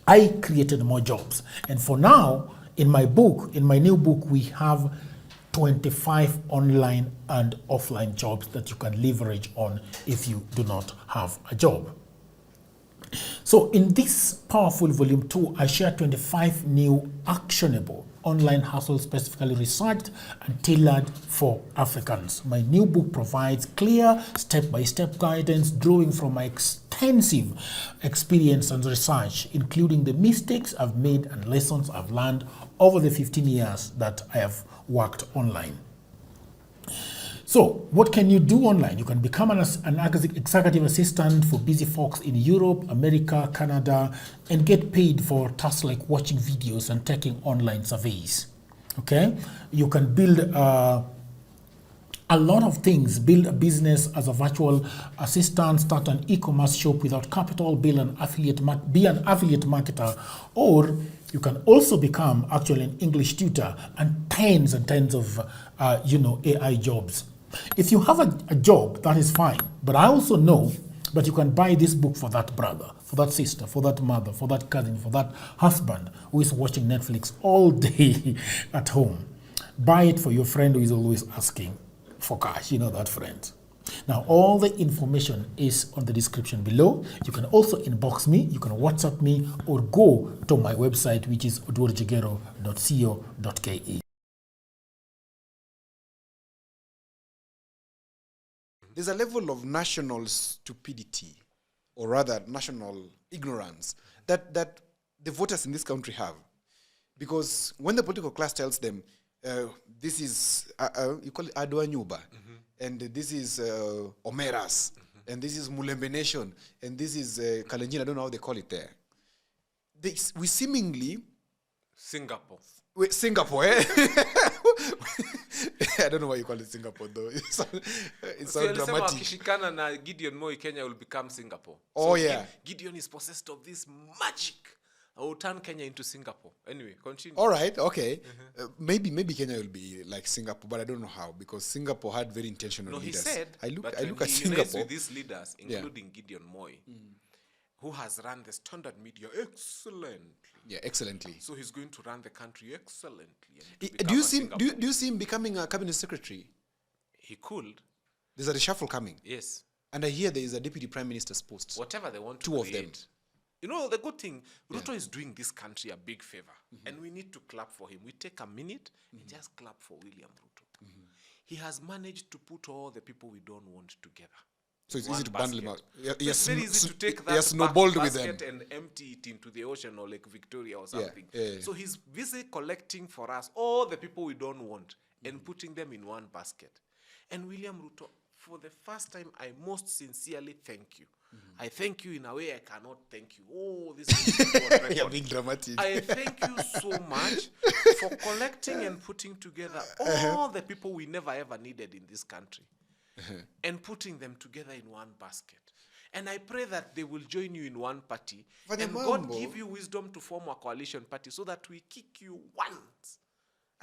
[SPEAKER 3] I created more jobs. And for now, in my new book, we have 25 online and offline jobs that you can leverage on if you do not have a job. So in this powerful volume 2, I share 25 new actionable online hustles specifically researched and tailored for Africans. My new book provides clear step-by-step guidance drawing from my extensive experience and research, including the mistakes I've made and lessons I've learned over the 15 years that I have worked online. So, what can you do online? You can become an executive assistant for busy folks in Europe, America, Canada, and get paid for tasks like watching videos and taking online surveys. Okay? You can build a lot of things. Build a business as a virtual assistant, start an e-commerce shop without capital, be an affiliate marketer, or you can also become actually an English tutor and tens of AI jobs. If you have a job, that is fine. But I also know that you can buy this book for that brother, for that sister, for that mother, for that cousin, for that husband who is watching Netflix all day at home. Buy it for your friend who is always asking for cash. You know that friend. Now, all the information is on the description below. You can also inbox me, you can WhatsApp me, or go to my website, which is odworjigero.co.ke.
[SPEAKER 1] There's a level of national stupidity, or rather national ignorance, that the voters in this country have. Because when the political class tells them, this is, you call it Adwa Nyuba, and this is Omeras, and this is Mulembe Nation, and this is Kalenjin, I don't know how they call it there. We seemingly...
[SPEAKER 2] Singapore.
[SPEAKER 1] Wait, Singapore, eh? I don't know why you call it Singapore, though. It's so dramatic.
[SPEAKER 2] Kishikana na Gideon Moi, Kenya will become Singapore.
[SPEAKER 1] Oh,
[SPEAKER 2] so
[SPEAKER 1] yeah.
[SPEAKER 2] Gideon is possessed of this magic. I will turn Kenya into Singapore. Anyway, continue.
[SPEAKER 1] All right, okay. Maybe Kenya will be like Singapore, but I don't know how, because Singapore had very intentional leaders.
[SPEAKER 2] He said,
[SPEAKER 1] I look at
[SPEAKER 2] he
[SPEAKER 1] Singapore
[SPEAKER 2] with these leaders, including Gideon Moi, who has run the standard media excellently.
[SPEAKER 1] Yeah, excellently.
[SPEAKER 2] So he's going to run the country excellently.
[SPEAKER 1] Do you see him becoming a cabinet secretary?
[SPEAKER 2] He could.
[SPEAKER 1] There's a reshuffle coming.
[SPEAKER 2] Yes.
[SPEAKER 1] And I hear there is a deputy prime minister's post.
[SPEAKER 2] Whatever they want to
[SPEAKER 1] Two
[SPEAKER 2] create.
[SPEAKER 1] of them.
[SPEAKER 2] You know, the good thing, Ruto is doing this country a big favor. And we need to clap for him. We take a minute and just clap for William Ruto. He has managed to put all the people we don't want together.
[SPEAKER 1] So it's
[SPEAKER 2] One
[SPEAKER 1] easy to bundle him
[SPEAKER 2] basket.
[SPEAKER 1] out.
[SPEAKER 2] So it's very easy to take
[SPEAKER 1] he
[SPEAKER 2] that
[SPEAKER 1] has snowballed with
[SPEAKER 2] basket
[SPEAKER 1] them.
[SPEAKER 2] and empty it into the ocean or Lake Victoria or
[SPEAKER 1] Yeah,
[SPEAKER 2] something.
[SPEAKER 1] yeah.
[SPEAKER 2] So he's busy collecting for us all the people we don't want and putting them in one basket. And William Ruto, for the first time, I most sincerely thank you. I thank you in a way I cannot thank you. Oh, this is
[SPEAKER 1] You're being dramatic.
[SPEAKER 2] I thank you so much for collecting and putting together all the people we never ever needed in this country and putting them together in one basket. And I pray that they will join you in one party and God give you wisdom to form a coalition party so that we kick you once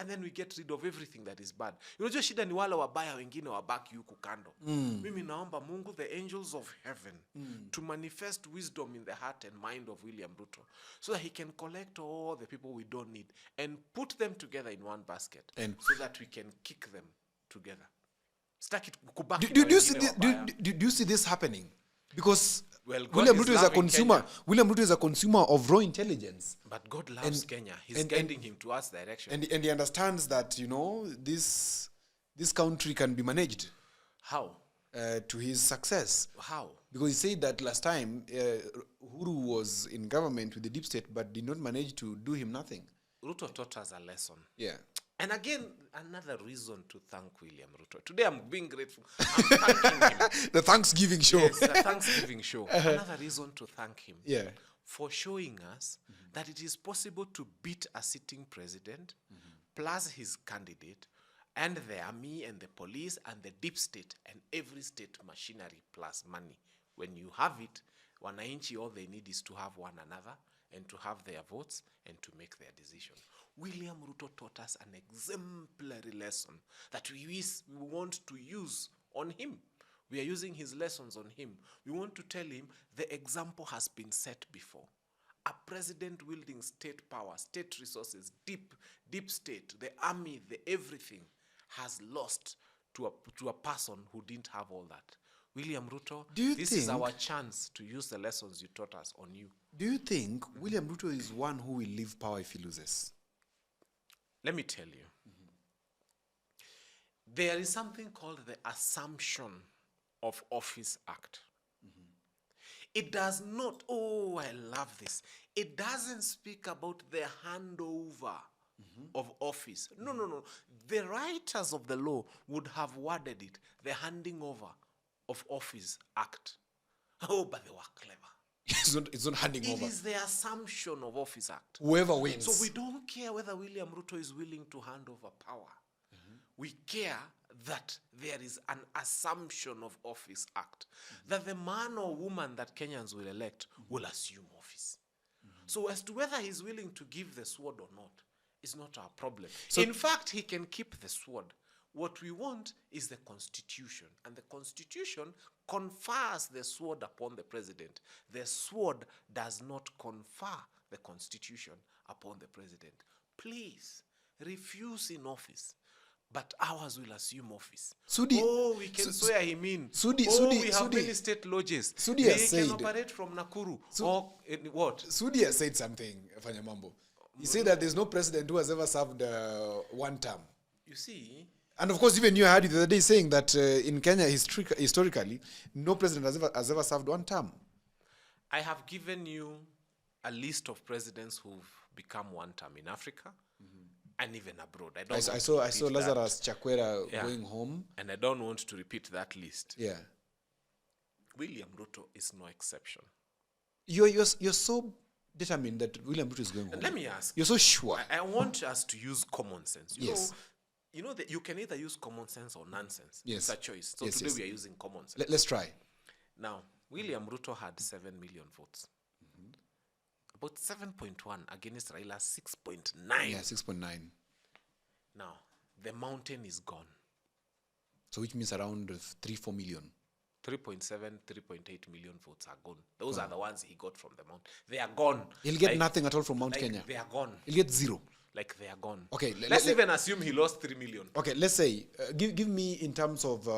[SPEAKER 2] and then we get rid of everything that is bad. Unajua shida ni wale wabaya wengine wabaki huku kando. Mimi naomba Mungu, the angels of heaven, to manifest wisdom in the heart and mind of William Ruto so that he can collect all the people we don't need and put them together in one basket
[SPEAKER 1] And
[SPEAKER 2] so that we can kick them together. Sitaki kubaki
[SPEAKER 1] do
[SPEAKER 2] na
[SPEAKER 1] you see
[SPEAKER 2] wengine
[SPEAKER 1] this,
[SPEAKER 2] wabaya.
[SPEAKER 1] do you see this happening? Because
[SPEAKER 2] Well, God
[SPEAKER 1] William
[SPEAKER 2] is
[SPEAKER 1] Ruto is a
[SPEAKER 2] loving
[SPEAKER 1] consumer.
[SPEAKER 2] Kenya.
[SPEAKER 1] William Ruto is a consumer of raw intelligence.
[SPEAKER 2] But God loves Kenya. He's
[SPEAKER 1] and-
[SPEAKER 2] guiding him to us direction.
[SPEAKER 1] And he understands that, this country can be managed
[SPEAKER 2] How?
[SPEAKER 1] to his success.
[SPEAKER 2] How?
[SPEAKER 1] Because he said that last time, Uhuru was in government with the deep state, but did not manage to do him nothing.
[SPEAKER 2] Ruto taught us a lesson.
[SPEAKER 1] Yeah.
[SPEAKER 2] And again, another reason to thank William Ruto. Today I'm being grateful. I'm thanking him.
[SPEAKER 1] The Thanksgiving show.
[SPEAKER 2] Yes, a Thanksgiving show. Another reason to thank him
[SPEAKER 1] Yeah.
[SPEAKER 2] for showing us that it is possible to beat a sitting president plus his candidate and the army and the police and the deep state and every state machinery plus money. When you have it, wananchi, all they need is to have one another and to have their votes and to make their decision. William Ruto taught us an exemplary lesson that we want to use on him. We are using his lessons on him. We want to tell him the example has been set before. A president wielding state power, state resources, deep state, the army, the everything, has lost to a person who didn't have all that. William Ruto, this is our chance to use the lessons you taught us on you.
[SPEAKER 1] Do you think William Ruto is one who will leave power if he loses?
[SPEAKER 2] Let me tell you. There is something called the Assumption of Office Act. It does not, I love this. It doesn't speak about the handover of office. No. The writers of the law would have worded it, the Handing Over of Office Act. Oh, but they were clever.
[SPEAKER 1] It's not handing over.
[SPEAKER 2] It is the Assumption of Office Act.
[SPEAKER 1] Whoever wins.
[SPEAKER 2] So we don't care whether William Ruto is willing to hand over power. We care that there is an Assumption of Office Act. That the man or woman that Kenyans will elect will assume office. So as to whether he's willing to give the sword or not is not our problem.
[SPEAKER 1] So
[SPEAKER 2] in fact, he can keep the sword. What we want is the Constitution. And the Constitution confers the sword upon the president. The sword does not confer the Constitution upon the president. Please, refuse in office. But ours will assume office.
[SPEAKER 1] Sudi,
[SPEAKER 2] we can swear him in. We have many state lodges.
[SPEAKER 1] Sudi
[SPEAKER 2] They
[SPEAKER 1] has
[SPEAKER 2] can
[SPEAKER 1] said,
[SPEAKER 2] operate from Nakuru. Or what?
[SPEAKER 1] Sudi has said something, Fanyamambo. He said that there's no president who has ever served one term.
[SPEAKER 2] You see,
[SPEAKER 1] and of course, even you heard it the other day saying that in Kenya, historically, no president has ever served one term.
[SPEAKER 2] I have given you a list of presidents who've become one term in Africa and even abroad. I saw
[SPEAKER 1] Lazarus Chakwera going home.
[SPEAKER 2] And I don't want to repeat that list.
[SPEAKER 1] Yeah.
[SPEAKER 2] William Ruto is no exception.
[SPEAKER 1] You're so determined that William Ruto is going home.
[SPEAKER 2] Let me ask.
[SPEAKER 1] You're so sure.
[SPEAKER 2] I want us to use common sense.
[SPEAKER 1] Yes.
[SPEAKER 2] You know that you can either use common sense or nonsense.
[SPEAKER 1] Yes.
[SPEAKER 2] It's a choice. So today we are using common sense.
[SPEAKER 1] Let's try.
[SPEAKER 2] Now, William Ruto had 7 million votes. About 7.1 against Raila's 6.9.
[SPEAKER 1] Yeah, 6.9.
[SPEAKER 2] Now, the mountain is gone.
[SPEAKER 1] So which means around 3-4 million.
[SPEAKER 2] 3.7, 3.8 million votes are gone. Those are the ones he got from the mountain. They are gone.
[SPEAKER 1] He'll get nothing at all from Mount Kenya.
[SPEAKER 2] They are gone.
[SPEAKER 1] He'll get zero.
[SPEAKER 2] Like they are gone.
[SPEAKER 1] Okay.
[SPEAKER 2] Let's even assume he lost 3 million.
[SPEAKER 1] Okay, let's say, give me in terms of,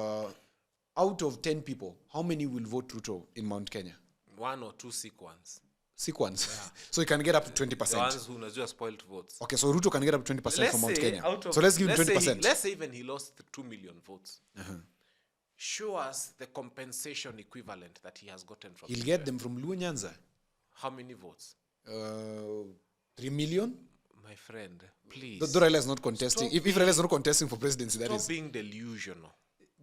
[SPEAKER 1] out of 10 people, how many will vote Ruto in Mount Kenya?
[SPEAKER 2] 1 or 2 sick ones.
[SPEAKER 1] Sick ones. Yeah. So he can get up to 20%.
[SPEAKER 2] The ones who just spoiled votes.
[SPEAKER 1] Okay, so Ruto can get up to 20% from Mount Kenya. So let's give him 20%.
[SPEAKER 2] Let's say even he lost 2 million votes. show us the compensation equivalent that he has gotten from
[SPEAKER 1] He'll
[SPEAKER 2] the
[SPEAKER 1] get them from Luo Nyanza.
[SPEAKER 2] How many votes?
[SPEAKER 1] 3 million?
[SPEAKER 2] My friend, please.
[SPEAKER 1] Though Raila is not contesting.
[SPEAKER 2] Stop
[SPEAKER 1] If Raila is not contesting for presidency, that
[SPEAKER 2] Stop
[SPEAKER 1] is.
[SPEAKER 2] being delusional.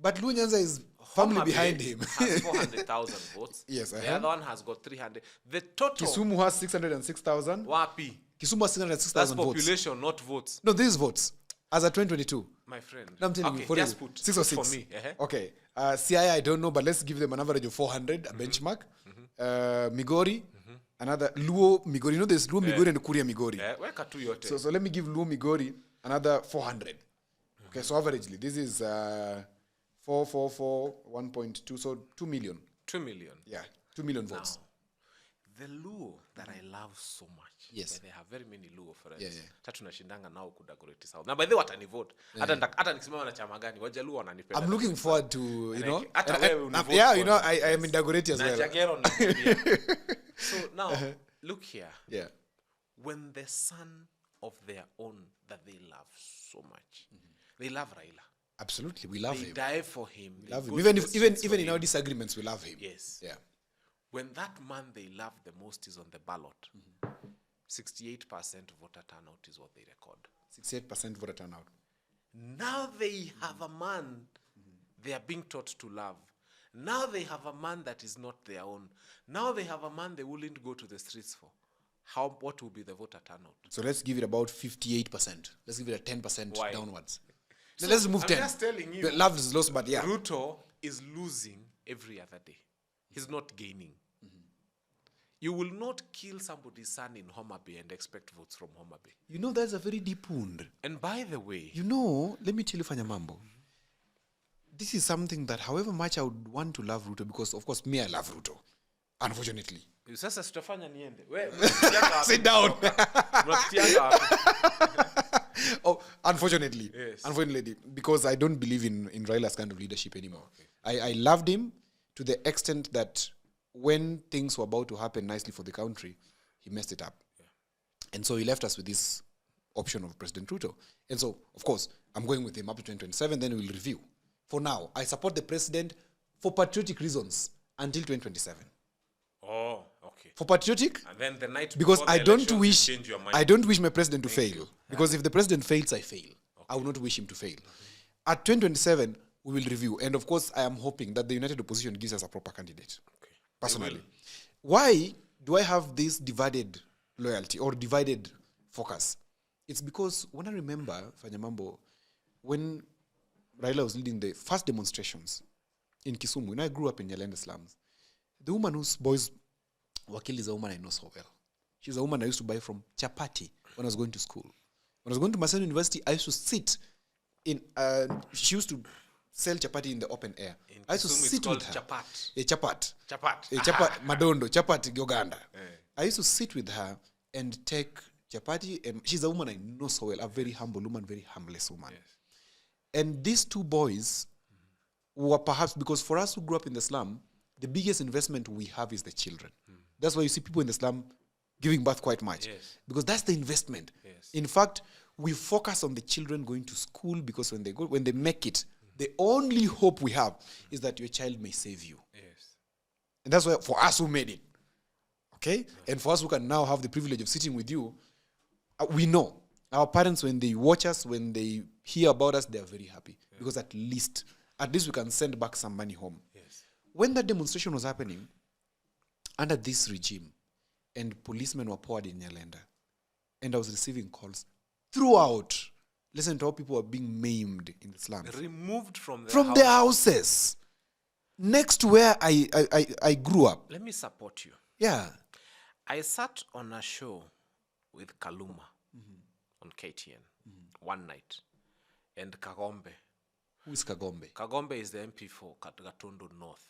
[SPEAKER 1] But Luo Nyanza is firmly
[SPEAKER 2] Homa Bay
[SPEAKER 1] behind him.
[SPEAKER 2] has 400,000 votes.
[SPEAKER 1] Yes,
[SPEAKER 2] The other one has got 300. The total.
[SPEAKER 1] Kisumu has 606,000.
[SPEAKER 2] Wapi.
[SPEAKER 1] Kisumu has
[SPEAKER 2] That's
[SPEAKER 1] 606,000 votes.
[SPEAKER 2] population, not votes.
[SPEAKER 1] No, these votes. As at 2022.
[SPEAKER 2] My friend.
[SPEAKER 1] No, I'm telling
[SPEAKER 2] okay,
[SPEAKER 1] you, for
[SPEAKER 2] just
[SPEAKER 1] real.
[SPEAKER 2] put
[SPEAKER 1] 606.
[SPEAKER 2] for me.
[SPEAKER 1] Okay. CI, I don't know, but let's give them an average of 400, a benchmark. Migori, another Luo Migori. You know, there's Luo Migori and Kuria Migori.
[SPEAKER 2] Weka tu yote.
[SPEAKER 1] So let me give Luo Migori another 400. Okay, so averagely, this is 444, 1.2, so 2 million.
[SPEAKER 2] 2 million.
[SPEAKER 1] Yeah, 2 million votes.
[SPEAKER 2] The Luo that I love so much.
[SPEAKER 1] Yes.
[SPEAKER 2] They have very many Luo friends.
[SPEAKER 1] Yeah.
[SPEAKER 2] Tatu tunashindanga nao kudecorate South. Na by the way watanivote. Hata nikisimama na chama gani, Wajaluo wananipenda.
[SPEAKER 1] I'm looking forward to, you know.
[SPEAKER 2] Hata wewe univote.
[SPEAKER 1] Yeah, you know, I am in Dagoretti as
[SPEAKER 2] Na
[SPEAKER 1] well.
[SPEAKER 2] Jagero nakwambia. So now, look here.
[SPEAKER 1] Yeah.
[SPEAKER 2] When the son of their own that they love so much, they love Raila.
[SPEAKER 1] Absolutely, we love
[SPEAKER 2] They
[SPEAKER 1] him.
[SPEAKER 2] die for him.
[SPEAKER 1] We
[SPEAKER 2] They
[SPEAKER 1] love him.
[SPEAKER 2] go
[SPEAKER 1] Even
[SPEAKER 2] to
[SPEAKER 1] if
[SPEAKER 2] the
[SPEAKER 1] even
[SPEAKER 2] streets
[SPEAKER 1] even
[SPEAKER 2] for
[SPEAKER 1] in our
[SPEAKER 2] him.
[SPEAKER 1] disagreements, we love him.
[SPEAKER 2] Yes.
[SPEAKER 1] Yeah.
[SPEAKER 2] When that man they love the most is on the ballot, 68% voter turnout is what they record.
[SPEAKER 1] 68% voter turnout.
[SPEAKER 2] Now they have a man they are being taught to love. Now they have a man that is not their own. Now they have a man they wouldn't go to the streets for. What will be the voter turnout?
[SPEAKER 1] So let's give it about 58%. Let's give it a 10%
[SPEAKER 2] Why?
[SPEAKER 1] downwards.
[SPEAKER 2] So
[SPEAKER 1] Let's move
[SPEAKER 2] I'm
[SPEAKER 1] 10.
[SPEAKER 2] just telling you.
[SPEAKER 1] The love is lost, but yeah.
[SPEAKER 2] Ruto is losing every other day. He's not gaining. You will not kill somebody's son in Homa Bay and expect votes from Homa Bay.
[SPEAKER 1] You know, that's a very deep wound.
[SPEAKER 2] And by the way,
[SPEAKER 1] You know, let me tell you, Fanyamambo. This is something that, however much I would want to love Ruto, because of course, me, I love Ruto. Unfortunately.
[SPEAKER 2] sasa sitafanya niende.
[SPEAKER 1] Sit down.
[SPEAKER 2] Unakutianga wapi?
[SPEAKER 1] Oh, unfortunately.
[SPEAKER 2] Yes.
[SPEAKER 1] Unfortunately, because I don't believe in Raila's kind of leadership anymore. I loved him to the extent that when things were about to happen nicely for the country, he messed it up. And so he left us with this option of President Ruto. And so, of course, I'm going with him up to 2027, then we'll review. For now, I support the president for patriotic reasons until 2027.
[SPEAKER 2] Oh, okay.
[SPEAKER 1] For patriotic,
[SPEAKER 2] And then the night
[SPEAKER 1] because
[SPEAKER 2] before the
[SPEAKER 1] I don't
[SPEAKER 2] elections,
[SPEAKER 1] wish
[SPEAKER 2] you change your mind.
[SPEAKER 1] I don't wish my president to fail. Because if the president fails, I fail. I will not wish him to fail. At 2027, we will review. And of course, I am hoping that the united opposition gives us a proper candidate.
[SPEAKER 2] Okay.
[SPEAKER 1] Personally. Why do I have this divided loyalty or divided focus? It's because when I remember, Fanyamambo, when Raila was leading the first demonstrations in Kisumu, when I grew up in Nyalenda slums, the woman whose boys were killed is a woman I know so well. She's a woman I used to buy from Chapati when I was going to school. When I was going to Maseno University, I used to sit in, she used to sell chapati in the open air.
[SPEAKER 2] In
[SPEAKER 1] I used to
[SPEAKER 2] Kisumu, it's
[SPEAKER 1] sit
[SPEAKER 2] called
[SPEAKER 1] with her.
[SPEAKER 2] chapat.
[SPEAKER 1] Chapat.
[SPEAKER 2] Chapat.
[SPEAKER 1] Chapat, Madondo, Chapat, Uganda. I used to sit with her and take chapati, and she's a woman I know so well, a very humble woman, very harmless woman.
[SPEAKER 2] Yes.
[SPEAKER 1] And these two boys were perhaps, because for us who grew up in the slum, the biggest investment we have is the children. That's why you see people in the slum giving birth quite much.
[SPEAKER 2] Yes.
[SPEAKER 1] Because that's the investment.
[SPEAKER 2] Yes.
[SPEAKER 1] In fact, we focus on the children going to school because when they make it, the only hope we have is that your child may save you.
[SPEAKER 2] Yes.
[SPEAKER 1] And that's why for us who made it, okay? And for us who can now have the privilege of sitting with you, we know our parents, when they watch us, when they hear about us, they are very happy. Because at least we can send back some money home.
[SPEAKER 2] Yes.
[SPEAKER 1] When that demonstration was happening, under this regime, and policemen were poured in Nyalenda, and I was receiving calls throughout. Listen to how people were being maimed in the slums.
[SPEAKER 2] Removed from
[SPEAKER 1] Their houses. Next to where I grew up.
[SPEAKER 2] Let me support you.
[SPEAKER 1] Yeah.
[SPEAKER 2] I sat on a show with Kaluma on KTN one night. And Kagombe.
[SPEAKER 1] Who is Kagombe?
[SPEAKER 2] Kagombe is the MP for Gatundu North.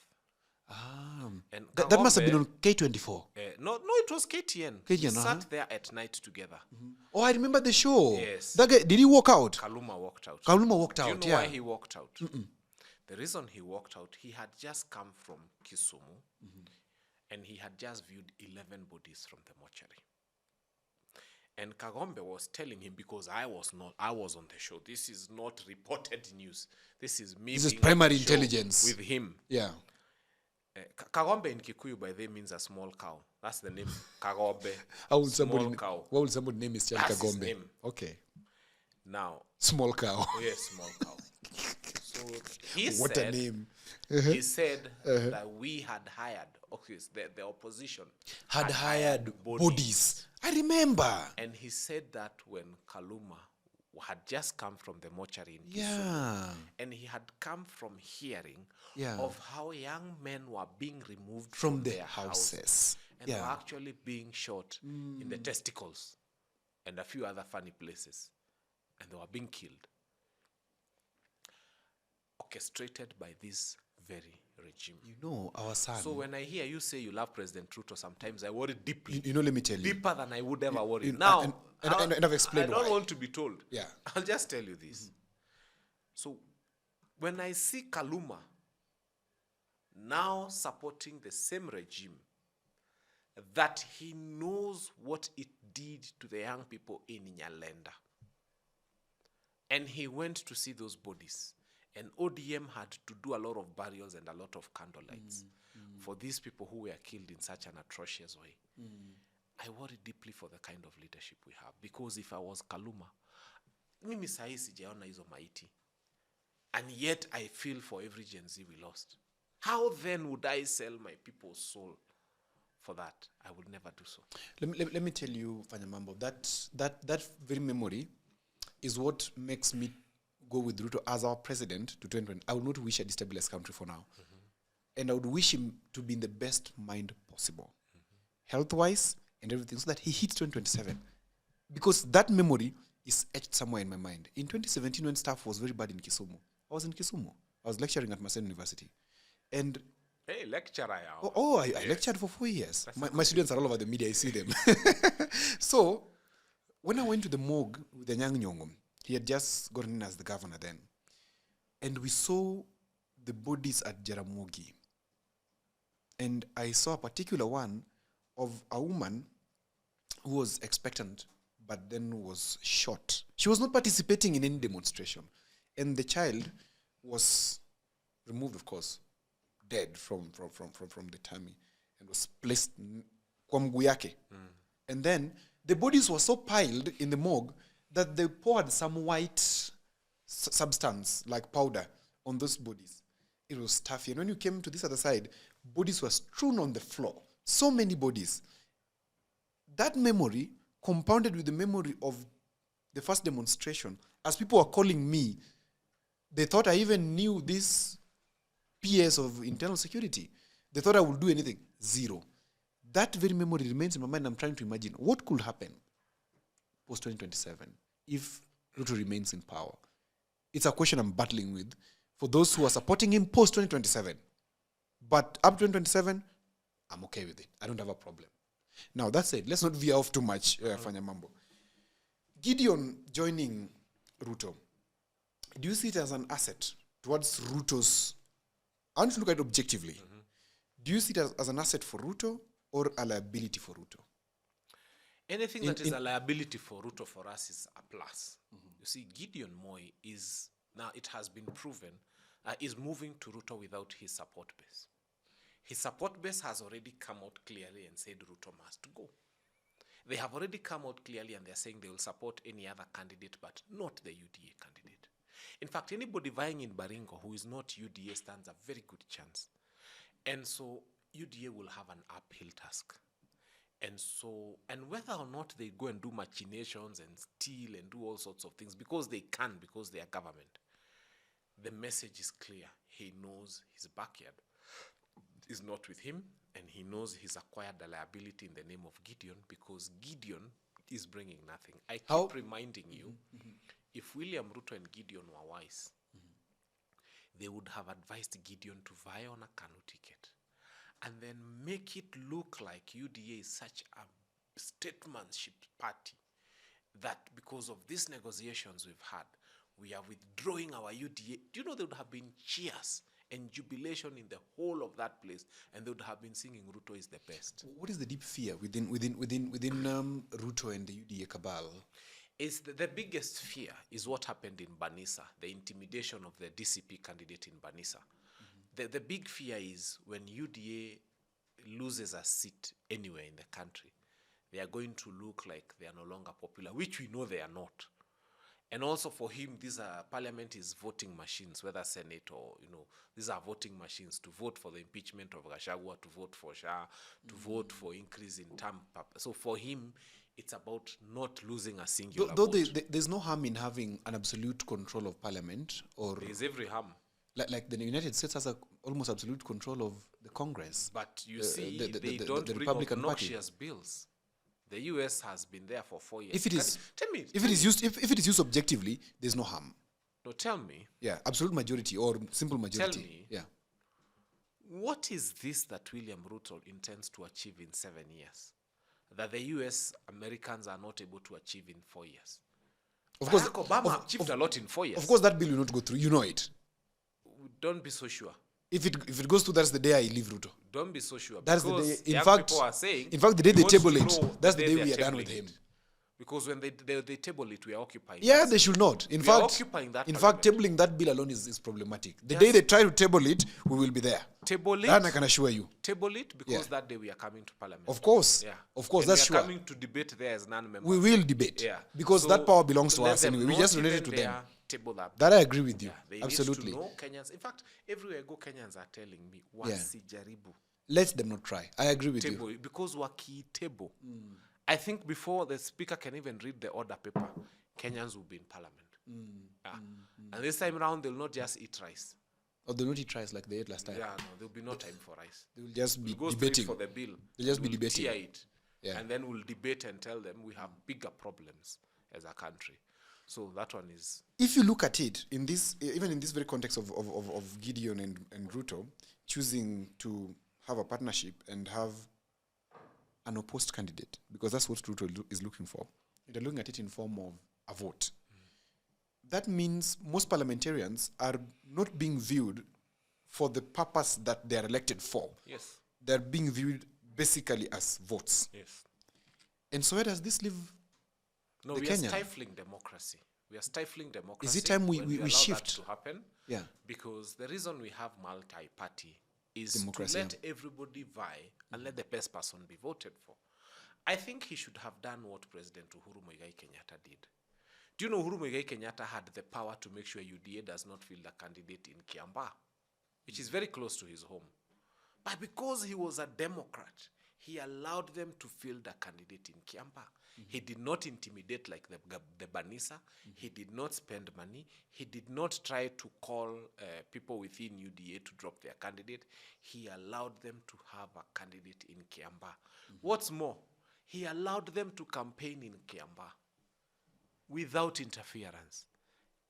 [SPEAKER 2] And
[SPEAKER 1] That must have been
[SPEAKER 2] Kagombe-
[SPEAKER 1] on K24.
[SPEAKER 2] No, it was KTN. We
[SPEAKER 1] KTN,
[SPEAKER 2] sat there at night together.
[SPEAKER 1] Oh, I remember the show.
[SPEAKER 2] Yes.
[SPEAKER 1] That guy, did he walk out?
[SPEAKER 2] Kaluma walked out.
[SPEAKER 1] Kaluma walked
[SPEAKER 2] Do you
[SPEAKER 1] out,
[SPEAKER 2] know
[SPEAKER 1] yeah.
[SPEAKER 2] why he walked out? The reason he walked out, he had just come from Kisumu and he had just viewed 11 bodies from the mortuary. And Kagombe was telling him, because I was on the show. This is not reported news. This is me.
[SPEAKER 1] This is
[SPEAKER 2] being on
[SPEAKER 1] primary
[SPEAKER 2] the show
[SPEAKER 1] intelligence.
[SPEAKER 2] with him.
[SPEAKER 1] Yeah.
[SPEAKER 2] Kagombe in Kikuyu by the means a small cow. That's the name. Kagombe.
[SPEAKER 1] How would
[SPEAKER 2] small cow.
[SPEAKER 1] What would somebody name his child
[SPEAKER 2] That's his
[SPEAKER 1] Kagombe?
[SPEAKER 2] name.
[SPEAKER 1] Okay.
[SPEAKER 2] Now.
[SPEAKER 1] Small cow.
[SPEAKER 2] Oh, yes, small cow. So he
[SPEAKER 1] What
[SPEAKER 2] said,
[SPEAKER 1] a name.
[SPEAKER 2] He said that we had hired, the opposition
[SPEAKER 1] Had hired bodies. I remember.
[SPEAKER 2] And he said that when Kaluma had just come from the mortuary in Kisumu,
[SPEAKER 1] Yeah.
[SPEAKER 2] and he had come from hearing
[SPEAKER 1] Yeah.
[SPEAKER 2] of how young men were being removed
[SPEAKER 1] From the
[SPEAKER 2] their
[SPEAKER 1] houses.
[SPEAKER 2] and
[SPEAKER 1] Yeah.
[SPEAKER 2] were actually being shot in the testicles and a few other funny places, and they were being killed, orchestrated by this very regime.
[SPEAKER 1] You know, our son.
[SPEAKER 2] So when I hear you say you love President Ruto, sometimes I worry deeply.
[SPEAKER 1] You know, let me tell you.
[SPEAKER 2] Deeper than I would ever worry.
[SPEAKER 1] you-
[SPEAKER 2] Now,
[SPEAKER 1] and I've explained
[SPEAKER 2] I don't
[SPEAKER 1] why.
[SPEAKER 2] want to be told.
[SPEAKER 1] Yeah.
[SPEAKER 2] I'll just tell you this. So when I see Kaluma now supporting the same regime that he knows what it did to the young people in Nyalenda, and he went to see those bodies, and ODM had to do a lot of burials and a lot of candlelights for these people who were killed in such an atrocious way. I worry deeply for the kind of leadership we have, because if I was Kaluma, mimi sahi sijaona hizo maiti, and yet I feel for every Gen Z we lost. How then would I sell my people's soul for that? I would never do so.
[SPEAKER 1] Let me tell you, Fanyamambo, that very memory is what makes me go with Ruto as our president to 2020. I would not wish a destabilized country for now. And I would wish him to be in the best mind possible, health-wise and everything, so that he hits 2027. Because that memory is etched somewhere in my mind. In 2017, when stuff was very bad in Kisumu, I was in Kisumu. I was lecturing at Masen University. And
[SPEAKER 2] Hey, lecturer.
[SPEAKER 1] I lectured for 4 years. My students are all over the media, I see them. So, when I went to the morgue with the Nyang Nyong'o, he had just gotten in as the governor then. And we saw the bodies at Jaramogi. And I saw a particular one of a woman who was expectant, but then was shot. She was not participating in any demonstration. And the child was removed, of course, dead from the tummy, and was placed kwa mguu yake. And then the bodies were so piled in the morgue that they poured some white substance like powder on those bodies. It was stuffy. And when you came to this other side, bodies were strewn on the floor. So many bodies. That memory, compounded with the memory of the first demonstration, as people were calling me, they thought I even knew this PS of internal security. They thought I would do anything. Zero. That very memory remains in my mind. I'm trying to imagine what could happen post-2027 if Ruto remains in power. It's a question I'm battling with for those who are supporting him post-2027. But up to 2027, I'm okay with it. I don't have a problem. Now, that said, let's not veer off too much, Fanyamambo. Gideon joining Ruto, do you see it as an asset towards Ruto's... I want to look at it objectively. Do you see it as an asset for Ruto or a liability for Ruto?
[SPEAKER 2] Anything that is a liability for Ruto for us is a plus. You see, Gideon Moi is, now it has been proven, is moving to Ruto without his support base. His support base has already come out clearly and said Ruto must go. They have already come out clearly and they're saying they will support any other candidate, but not the UDA candidate. In fact, anybody vying in Baringo who is not UDA stands a very good chance. And so UDA will have an uphill task. And whether or not they go and do machinations and steal and do all sorts of things, because they can, because they are government, the message is clear. He knows his backyard is not with him, and he knows he's acquired a liability in the name of Gideon, because Gideon is bringing nothing. I keep reminding you, if William Ruto and Gideon were wise, they would have advised Gideon to vie on a Kanu ticket and then make it look like UDA is such a statesmanship party that because of these negotiations we've had, we are withdrawing our UDA. Do you know there would have been cheers and jubilation in the whole of that place, and they would have been singing Ruto is the best.
[SPEAKER 1] What is the deep fear within Ruto and the UDA cabal?
[SPEAKER 2] Is the biggest fear is what happened in Banisa, the intimidation of the DCP candidate in Banisa. The big fear is when UDA loses a seat anywhere in the country, they are going to look like they are no longer popular, which we know they are not. And also for him, these are parliament is voting machines, whether Senate or, these are voting machines to vote for the impeachment of Gachagua, to vote for Shah, to vote for increase in term. So for him, it's about not losing a singular
[SPEAKER 1] Though
[SPEAKER 2] vote.
[SPEAKER 1] there's no harm in having an absolute control of parliament, or
[SPEAKER 2] There's every harm.
[SPEAKER 1] like the United States has almost absolute control of the Congress.
[SPEAKER 2] But you see,
[SPEAKER 1] the
[SPEAKER 2] don't bring
[SPEAKER 1] Republican Party.
[SPEAKER 2] obnoxious bills. The US has been there for 4 years.
[SPEAKER 1] If it is,
[SPEAKER 2] Tell me.
[SPEAKER 1] if it is used objectively, there's no harm.
[SPEAKER 2] No, tell me.
[SPEAKER 1] Yeah, absolute majority or simple majority.
[SPEAKER 2] me.
[SPEAKER 1] Yeah.
[SPEAKER 2] What is this that William Ruto intends to achieve in 7 years that the US Americans are not able to achieve in 4 years?
[SPEAKER 1] Of
[SPEAKER 2] Barack
[SPEAKER 1] course,
[SPEAKER 2] Obama achieved a lot in 4 years.
[SPEAKER 1] Of course, that bill will not go through. You know it.
[SPEAKER 2] Don't be so sure.
[SPEAKER 1] If it goes through, that's the day I leave Ruto.
[SPEAKER 2] Don't be so sure.
[SPEAKER 1] That's the
[SPEAKER 2] because
[SPEAKER 1] day.
[SPEAKER 2] young people are saying,
[SPEAKER 1] In fact, the day
[SPEAKER 2] he
[SPEAKER 1] they
[SPEAKER 2] wants to
[SPEAKER 1] table it,
[SPEAKER 2] know
[SPEAKER 1] that's the
[SPEAKER 2] the
[SPEAKER 1] day
[SPEAKER 2] day
[SPEAKER 1] we are
[SPEAKER 2] they're
[SPEAKER 1] done with
[SPEAKER 2] tabling
[SPEAKER 1] him.
[SPEAKER 2] it. Because when they table it, we are occupying.
[SPEAKER 1] Yeah,
[SPEAKER 2] it.
[SPEAKER 1] they should not. In
[SPEAKER 2] We are
[SPEAKER 1] fact,
[SPEAKER 2] occupying that
[SPEAKER 1] tabling that bill alone is problematic. The
[SPEAKER 2] Yes.
[SPEAKER 1] day they try to table it, we will be there.
[SPEAKER 2] Table it.
[SPEAKER 1] That I can assure you.
[SPEAKER 2] Table it because
[SPEAKER 1] Yeah.
[SPEAKER 2] that day we are coming to Parliament.
[SPEAKER 1] Of course.
[SPEAKER 2] Yeah.
[SPEAKER 1] Of course,
[SPEAKER 2] And
[SPEAKER 1] that's
[SPEAKER 2] we are
[SPEAKER 1] sure.
[SPEAKER 2] coming to debate there as non-members.
[SPEAKER 1] We will debate.
[SPEAKER 2] Yeah.
[SPEAKER 1] Because
[SPEAKER 2] So
[SPEAKER 1] that power belongs to
[SPEAKER 2] let
[SPEAKER 1] us
[SPEAKER 2] them
[SPEAKER 1] anyway. We
[SPEAKER 2] not
[SPEAKER 1] just relate it
[SPEAKER 2] even
[SPEAKER 1] to them.
[SPEAKER 2] there Table that.
[SPEAKER 1] That I agree with you.
[SPEAKER 2] Yeah, they
[SPEAKER 1] Absolutely.
[SPEAKER 2] Need to know Kenyans. In fact, everywhere I go, Kenyans are telling me, wasijaribu.
[SPEAKER 1] Let them not try. I agree with
[SPEAKER 2] Table,
[SPEAKER 1] you.
[SPEAKER 2] because table. I think before the speaker can even read the order paper, Kenyans will be in Parliament. And this time around, they'll not just eat rice.
[SPEAKER 1] Or they'll not try like they ate last time.
[SPEAKER 2] Yeah, no, there'll be no time for rice.
[SPEAKER 1] They will just be
[SPEAKER 2] We'll go
[SPEAKER 1] debating.
[SPEAKER 2] straight for the bill.
[SPEAKER 1] They'll just be
[SPEAKER 2] We'll
[SPEAKER 1] debating.
[SPEAKER 2] tear it.
[SPEAKER 1] Yeah.
[SPEAKER 2] And then we'll debate and tell them we have bigger problems as a country. So that one is...
[SPEAKER 1] If you look at it, even in this very context of Gideon and Ruto, choosing to have a partnership and have an opposed candidate, because that's what Ruto is looking for. They're looking at it in form of a vote. That means most parliamentarians are not being viewed for the purpose that they are elected for.
[SPEAKER 2] Yes.
[SPEAKER 1] They're being viewed basically as votes.
[SPEAKER 2] Yes.
[SPEAKER 1] And so where does this leave
[SPEAKER 2] No,
[SPEAKER 1] the
[SPEAKER 2] we
[SPEAKER 1] Kenyan?
[SPEAKER 2] are stifling democracy. We are stifling democracy.
[SPEAKER 1] Is it time we
[SPEAKER 2] when allow
[SPEAKER 1] shift?
[SPEAKER 2] that to happen?
[SPEAKER 1] Yeah.
[SPEAKER 2] Because the reason we have multi-party is
[SPEAKER 1] Democracy,
[SPEAKER 2] to let everybody vie and let the best person be voted for. I think he should have done what President Uhuru Muigai Kenyatta did. Do you know Uhuru Muigai Kenyatta had the power to make sure UDA does not field a candidate in Kiambaa, which is very close to his home. But because he was a Democrat, he allowed them to field a candidate in Kiambaa. He did not intimidate like the Banisa. He did not spend money. He did not try to call people within UDA to drop their candidate. He allowed them to have a candidate in Kiambaa. What's more, he allowed them to campaign in Kiambaa without interference.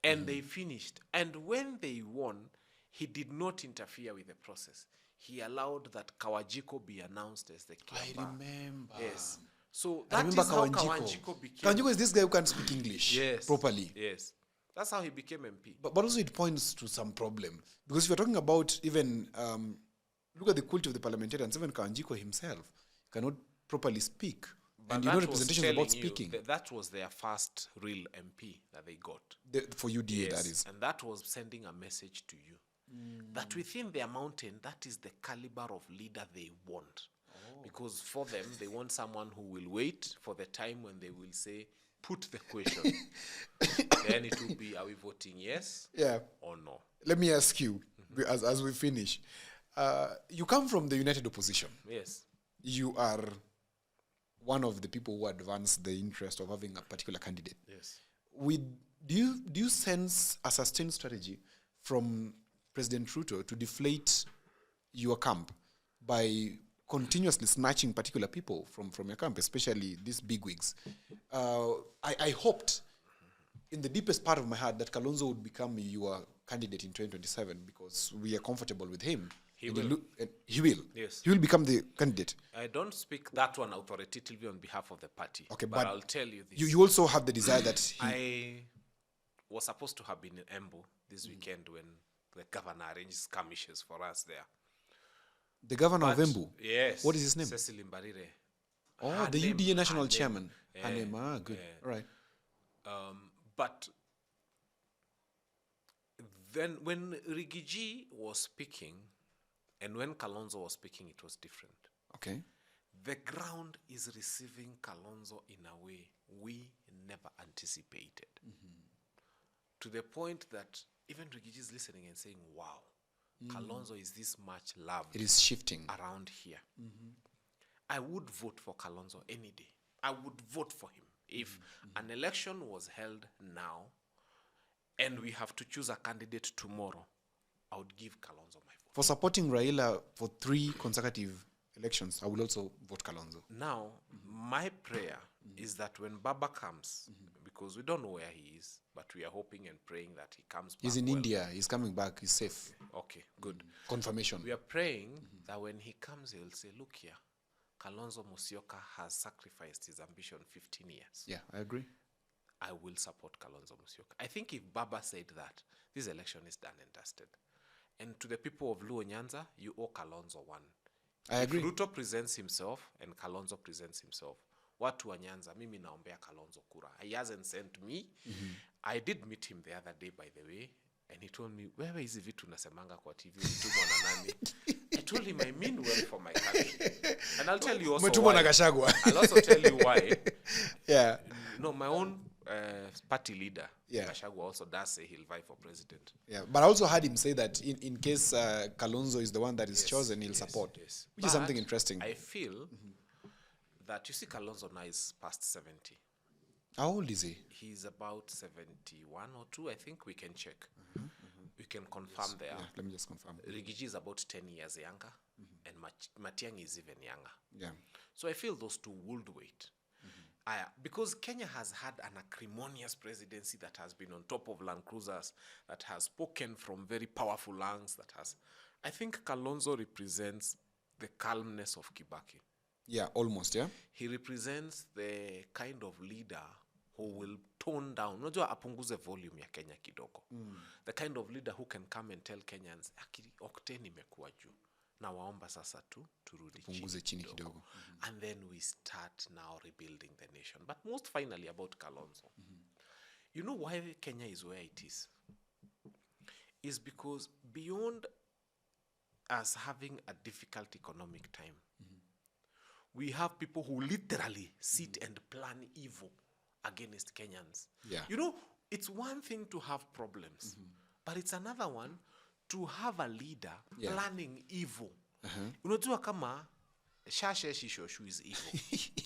[SPEAKER 2] And they finished. And when they won, he did not interfere with the process. He allowed that Kawajiko be announced as the Kiambaa.
[SPEAKER 1] I remember.
[SPEAKER 2] Yes. So
[SPEAKER 1] I
[SPEAKER 2] that
[SPEAKER 1] remember
[SPEAKER 2] is how
[SPEAKER 1] Kawajiko.
[SPEAKER 2] Kawajiko became.
[SPEAKER 1] Kawajiko is this guy who can't speak English
[SPEAKER 2] Yes.
[SPEAKER 1] properly.
[SPEAKER 2] Yes. That's how he became MP.
[SPEAKER 1] But also it points to some problem. Because if you're talking about even, look at the quality of the parliamentarians, even Kawajiko himself cannot properly speak. And you know representations about speaking.
[SPEAKER 2] That was their first real MP that they got.
[SPEAKER 1] For UDA, that is.
[SPEAKER 2] And that was sending a message to you. That within their mountain, that is the caliber of leader they want. Because for them, they want someone who will wait for the time when they will say, put the question. Then it will be, are we voting yes or no?
[SPEAKER 1] Let me ask you, as we finish. You come from the United Opposition.
[SPEAKER 2] Yes.
[SPEAKER 1] You are one of the people who advance the interest of having a particular candidate.
[SPEAKER 2] Yes.
[SPEAKER 1] Do you sense a sustained strategy from President Ruto to deflate your camp by continuously snatching particular people from your camp, especially these bigwigs? I hoped in the deepest part of my heart that Kalonzo would become your candidate in 2027 because we are comfortable with him.
[SPEAKER 2] He will.
[SPEAKER 1] He will.
[SPEAKER 2] Yes.
[SPEAKER 1] He will become the candidate.
[SPEAKER 2] I don't speak that one authoritatively on behalf of the party.
[SPEAKER 1] Okay,
[SPEAKER 2] but I'll tell you this.
[SPEAKER 1] You also have the desire that he...
[SPEAKER 2] I was supposed to have been in Embu this weekend when The governor arranged skirmishes for us there.
[SPEAKER 1] The governor of
[SPEAKER 2] But-
[SPEAKER 1] Embu.
[SPEAKER 2] Yes.
[SPEAKER 1] What is his name?
[SPEAKER 2] Cecil Mbarire.
[SPEAKER 1] Oh,
[SPEAKER 2] Her
[SPEAKER 1] the
[SPEAKER 2] name-
[SPEAKER 1] UDA national
[SPEAKER 2] her name.
[SPEAKER 1] chairman.
[SPEAKER 2] Yeah,
[SPEAKER 1] Her name. Ah, good.
[SPEAKER 2] yeah.
[SPEAKER 1] All right.
[SPEAKER 2] But then when Rigiji was speaking and when Kalonzo was speaking, it was different.
[SPEAKER 1] Okay.
[SPEAKER 2] The ground is receiving Kalonzo in a way we never anticipated. To the point that even Rigiji is listening and saying, wow, Kalonzo is this much loved
[SPEAKER 1] It is shifting.
[SPEAKER 2] around here. I would vote for Kalonzo any day. I would vote for him. If an election was held now and we have to choose a candidate tomorrow, I would give Kalonzo my vote.
[SPEAKER 1] For supporting Raila for 3 consecutive elections, I will also vote Kalonzo.
[SPEAKER 2] Now, my prayer is that when Baba comes, because we don't know where he is, but we are hoping and praying that he comes back.
[SPEAKER 1] He's in
[SPEAKER 2] well.
[SPEAKER 1] India. He's coming back. He's safe.
[SPEAKER 2] Okay, good.
[SPEAKER 1] Confirmation.
[SPEAKER 2] We are praying that when he comes, he'll say, look here, Kalonzo Musyoka has sacrificed his ambition 15 years.
[SPEAKER 1] Yeah, I agree.
[SPEAKER 2] I will support Kalonzo Musyoka. I think if Baba said that, this election is done and dusted. And to the people of Luo Nyanza, you owe Kalonzo one.
[SPEAKER 1] I agree.
[SPEAKER 2] If Ruto presents himself and Kalonzo presents himself, watu wa Nyanza, mimi naombea Kalonzo kura. He hasn't sent me. I did meet him the other day, by the way, and he told me, wewe hizi vitu nasemanga kwa TV, ulitumwa na nani? I told him I mean well for my country. And I'll tell you also
[SPEAKER 1] Umetumwa na
[SPEAKER 2] why.
[SPEAKER 1] Gachagua.
[SPEAKER 2] I'll also tell you why.
[SPEAKER 1] Yeah.
[SPEAKER 2] No, my own party leader,
[SPEAKER 1] Yeah.
[SPEAKER 2] Gachagua, also does say he'll vie for president.
[SPEAKER 1] Yeah. But I also heard him say that in case Kalonzo is the one that is chosen, he'll support.
[SPEAKER 2] Yes.
[SPEAKER 1] Which is something
[SPEAKER 2] But
[SPEAKER 1] interesting.
[SPEAKER 2] I feel that, you see, Kalonzo now is past 70.
[SPEAKER 1] How old is he?
[SPEAKER 2] He's about 71 or 2, I think. We can check. We can confirm there.
[SPEAKER 1] Yeah, let me just confirm.
[SPEAKER 2] Rigiji is about 10 years younger, and Matiang'i is even younger.
[SPEAKER 1] Yeah.
[SPEAKER 2] So I feel those two would wait. Because Kenya has had an acrimonious presidency that has been on top of Land Cruisers, that has spoken from very powerful lungs, that has... I think Kalonzo represents the calmness of Kibaki.
[SPEAKER 1] Yeah, almost, yeah?
[SPEAKER 2] He represents the kind of leader who will tone down, unajua apunguze volume ya Kenya kidogo. The kind of leader who can come and tell Kenyans, octane imekuwa juu. Na waomba sasa turudi
[SPEAKER 1] Punguze chini kidogo.
[SPEAKER 2] And then we start now rebuilding the nation. But most finally about Kalonzo. You know why Kenya is where it is? Is because beyond us having a difficult economic time, we have people who literally sit and plan evil against Kenyans.
[SPEAKER 1] Yeah.
[SPEAKER 2] You know, it's one thing to have problems, but it's another one to have a leader planning evil. Unajua kama shashe shishoshu is evil.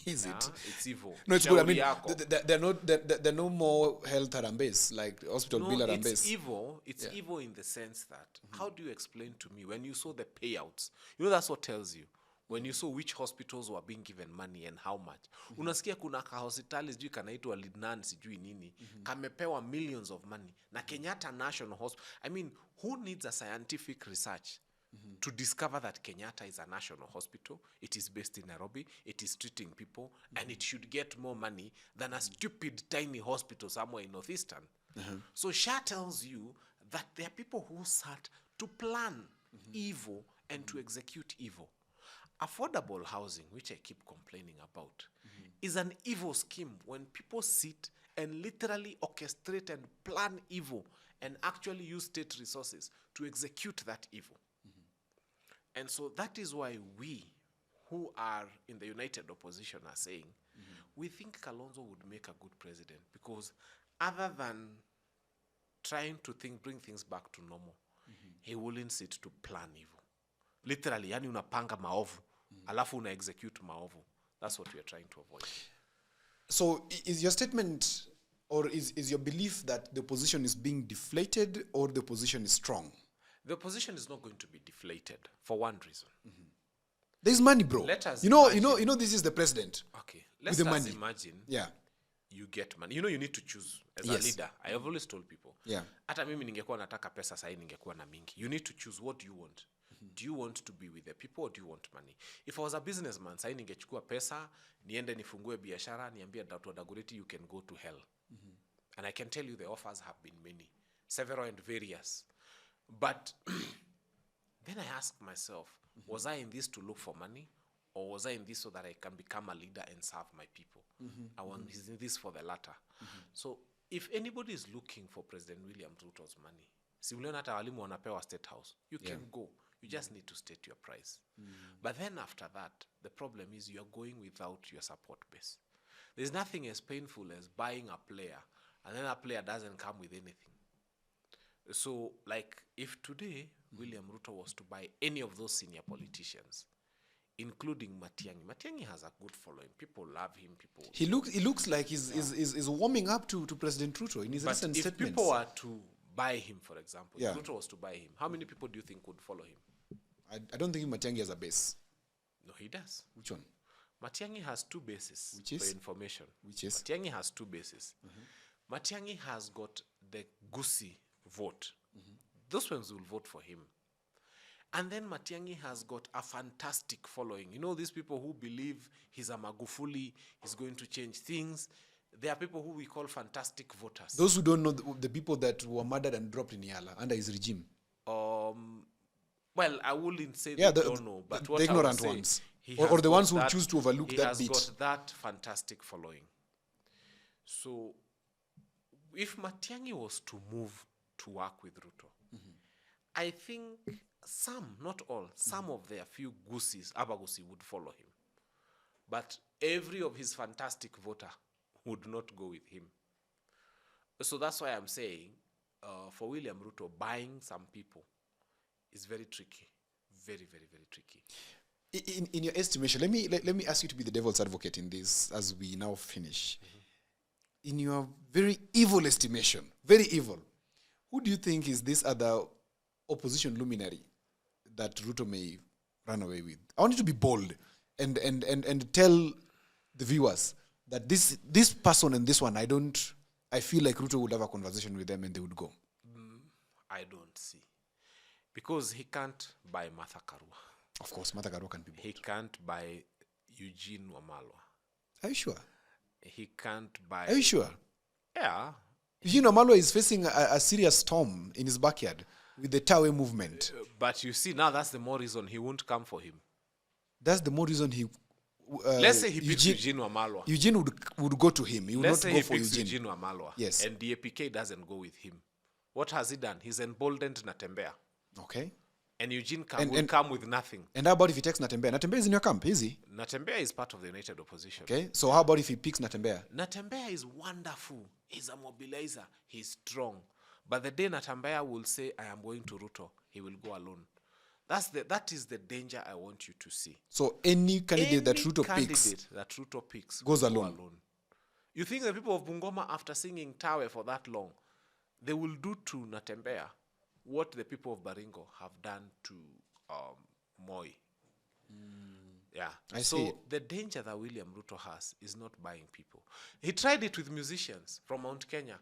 [SPEAKER 1] Is
[SPEAKER 2] Yeah,
[SPEAKER 1] it?
[SPEAKER 2] it's evil.
[SPEAKER 1] No, it's good. I
[SPEAKER 2] Shauri
[SPEAKER 1] mean,
[SPEAKER 2] yako.
[SPEAKER 1] there are no more health harambes, like hospital bill
[SPEAKER 2] No,
[SPEAKER 1] harambes.
[SPEAKER 2] it's evil. It's evil in the sense that, how do you explain to me when you saw the payouts? You know, that's what tells you. When you saw which hospitals were being given money and how much. Unasikia kuna ka hospitali sijui kanaitwa Lidnan sijui nini. Kamepewa millions of money. Na Kenyatta National Hospital. I mean, who needs a scientific research to discover that Kenyatta is a national hospital? It is based in Nairobi. It is treating people. And it should get more money than a stupid tiny hospital somewhere in Northeastern. So Shah tells you that there are people who sat to plan evil and to execute evil. Affordable housing, which I keep complaining about, is an evil scheme when people sit and literally orchestrate and plan evil and actually use state resources to execute that evil. And so that is why we, who are in the united opposition, are saying, we think Kalonzo would make a good president, because other than trying to bring things back to normal, he wouldn't sit to plan evil. Literally, yani unapanga maovu, alafu una execute maovu. That's what we are trying to avoid.
[SPEAKER 1] So is your statement, or is your belief that the opposition is being deflated or the opposition is strong?
[SPEAKER 2] The opposition is not going to be deflated for one reason.
[SPEAKER 1] There's money, bro.
[SPEAKER 2] Let us
[SPEAKER 1] you know,
[SPEAKER 2] imagine.
[SPEAKER 1] this is the president.
[SPEAKER 2] Okay, let's
[SPEAKER 1] the
[SPEAKER 2] just
[SPEAKER 1] money.
[SPEAKER 2] imagine
[SPEAKER 1] Yeah.
[SPEAKER 2] you get money. You know, you need to choose as
[SPEAKER 1] Yes.
[SPEAKER 2] a leader. I have always told people.
[SPEAKER 1] Yeah.
[SPEAKER 2] Hata mimi ningekuwa nataka pesa sahi ningekuwa na mingi. You need to choose, what do you want? Do you want to be with the people, or do you want money? If I was a businessman, sahi ningechukua pesa, niende nifungue biashara, niambie Dr. Dagureti, you can go to hell. And I can tell you the offers have been many, several and various. But then I asked myself, was I in this to look for money? Or was I in this so that I can become a leader and serve my people? I want in this for the latter. So if anybody is looking for President William Ruto's money, si uliona hata walimu wanapewa State House, you can go. You just need to state your price. But then after that, the problem is you are going without your support base. There's nothing as painful as buying a player, and then a player doesn't come with anything. So, like, if today William Ruto was to buy any of those senior politicians, including Matiang'i. Matiang'i has a good following. People love him.
[SPEAKER 1] He looks like he's warming up to President Ruto in his recent
[SPEAKER 2] if
[SPEAKER 1] statements.
[SPEAKER 2] People were to buy him, for example,
[SPEAKER 1] Yeah.
[SPEAKER 2] if Ruto was to buy him, how many people do you think would follow him?
[SPEAKER 1] I don't think Matiang'i has a base.
[SPEAKER 2] No, he does.
[SPEAKER 1] Which one?
[SPEAKER 2] Matiang'i has two bases.
[SPEAKER 1] Which is?
[SPEAKER 2] For information.
[SPEAKER 1] Which is?
[SPEAKER 2] Matiang'i has two bases. Matiang'i has got the Gusii vote. Those ones will vote for him. And then Matiang'i has got a fantastic following. You know, these people who believe he's a Magufuli, he's going to change things. There are people who we call fantastic voters.
[SPEAKER 1] Those who don't know the people that were murdered and dropped in Yala under his regime.
[SPEAKER 2] Well, I wouldn't say
[SPEAKER 1] Yeah,
[SPEAKER 2] they don't know, but
[SPEAKER 1] the
[SPEAKER 2] what I would
[SPEAKER 1] ignorant
[SPEAKER 2] say,
[SPEAKER 1] ones.
[SPEAKER 2] he
[SPEAKER 1] Or
[SPEAKER 2] has
[SPEAKER 1] the
[SPEAKER 2] got
[SPEAKER 1] ones who
[SPEAKER 2] that-
[SPEAKER 1] choose to overlook that bit.
[SPEAKER 2] He has got that fantastic following. So, if Matiang'i was to move to work with Ruto, I think some, not all, some of their few Abagusi would follow him. But every of his fantastic voter would not go with him. So that's why I'm saying, for William Ruto, buying some people is very tricky. Very, very, very tricky.
[SPEAKER 1] In your estimation, let me ask you to be the devil's advocate in this as we now finish. In your very evil estimation, very evil, who do you think is this other opposition luminary that Ruto may run away with? I want you to be bold and tell the viewers that this person and this one, I feel like Ruto would have a conversation with them and they would go.
[SPEAKER 2] I don't see. Because he can't buy Martha Karua.
[SPEAKER 1] Of course, Martha Karua can be bold.
[SPEAKER 2] He can't buy Eugene Wamalwa.
[SPEAKER 1] Are you sure?
[SPEAKER 2] He can't buy...
[SPEAKER 1] Are you sure?
[SPEAKER 2] Yeah.
[SPEAKER 1] Eugene Wamalwa is facing a serious storm in his backyard with the Tawe movement.
[SPEAKER 2] But you see, now that's the more reason he won't come for him.
[SPEAKER 1] That's the more reason he...
[SPEAKER 2] Let's say he picks Eugene Wamalwa.
[SPEAKER 1] Eugene would go to him. He would
[SPEAKER 2] Let's
[SPEAKER 1] not
[SPEAKER 2] say
[SPEAKER 1] go
[SPEAKER 2] he
[SPEAKER 1] for
[SPEAKER 2] picks
[SPEAKER 1] Eugene.
[SPEAKER 2] Eugene Wamalwa.
[SPEAKER 1] Yes.
[SPEAKER 2] And the APK doesn't go with him. What has he done? He's emboldened Natembea.
[SPEAKER 1] Okay.
[SPEAKER 2] And Eugene will come with nothing.
[SPEAKER 1] And how about if he takes Natembea? Natembea is in your camp, is he?
[SPEAKER 2] Natembea is part of the United Opposition.
[SPEAKER 1] Okay. So how about if he picks Natembea?
[SPEAKER 2] Natembea is wonderful. He's a mobilizer. He's strong. But the day Natembea will say, I am going to Ruto, he will go alone. That is the danger I want you to see.
[SPEAKER 1] So any candidate that Ruto picks
[SPEAKER 2] goes
[SPEAKER 1] goes alone.
[SPEAKER 2] You think the people of Bungoma, after singing Tawe for that long, they will do to Natembea what the people of Baringo have done to Moi? Yeah.
[SPEAKER 1] I
[SPEAKER 2] so
[SPEAKER 1] see.
[SPEAKER 2] the danger that William Ruto has is not buying people. He tried it with musicians from Mount Kenya.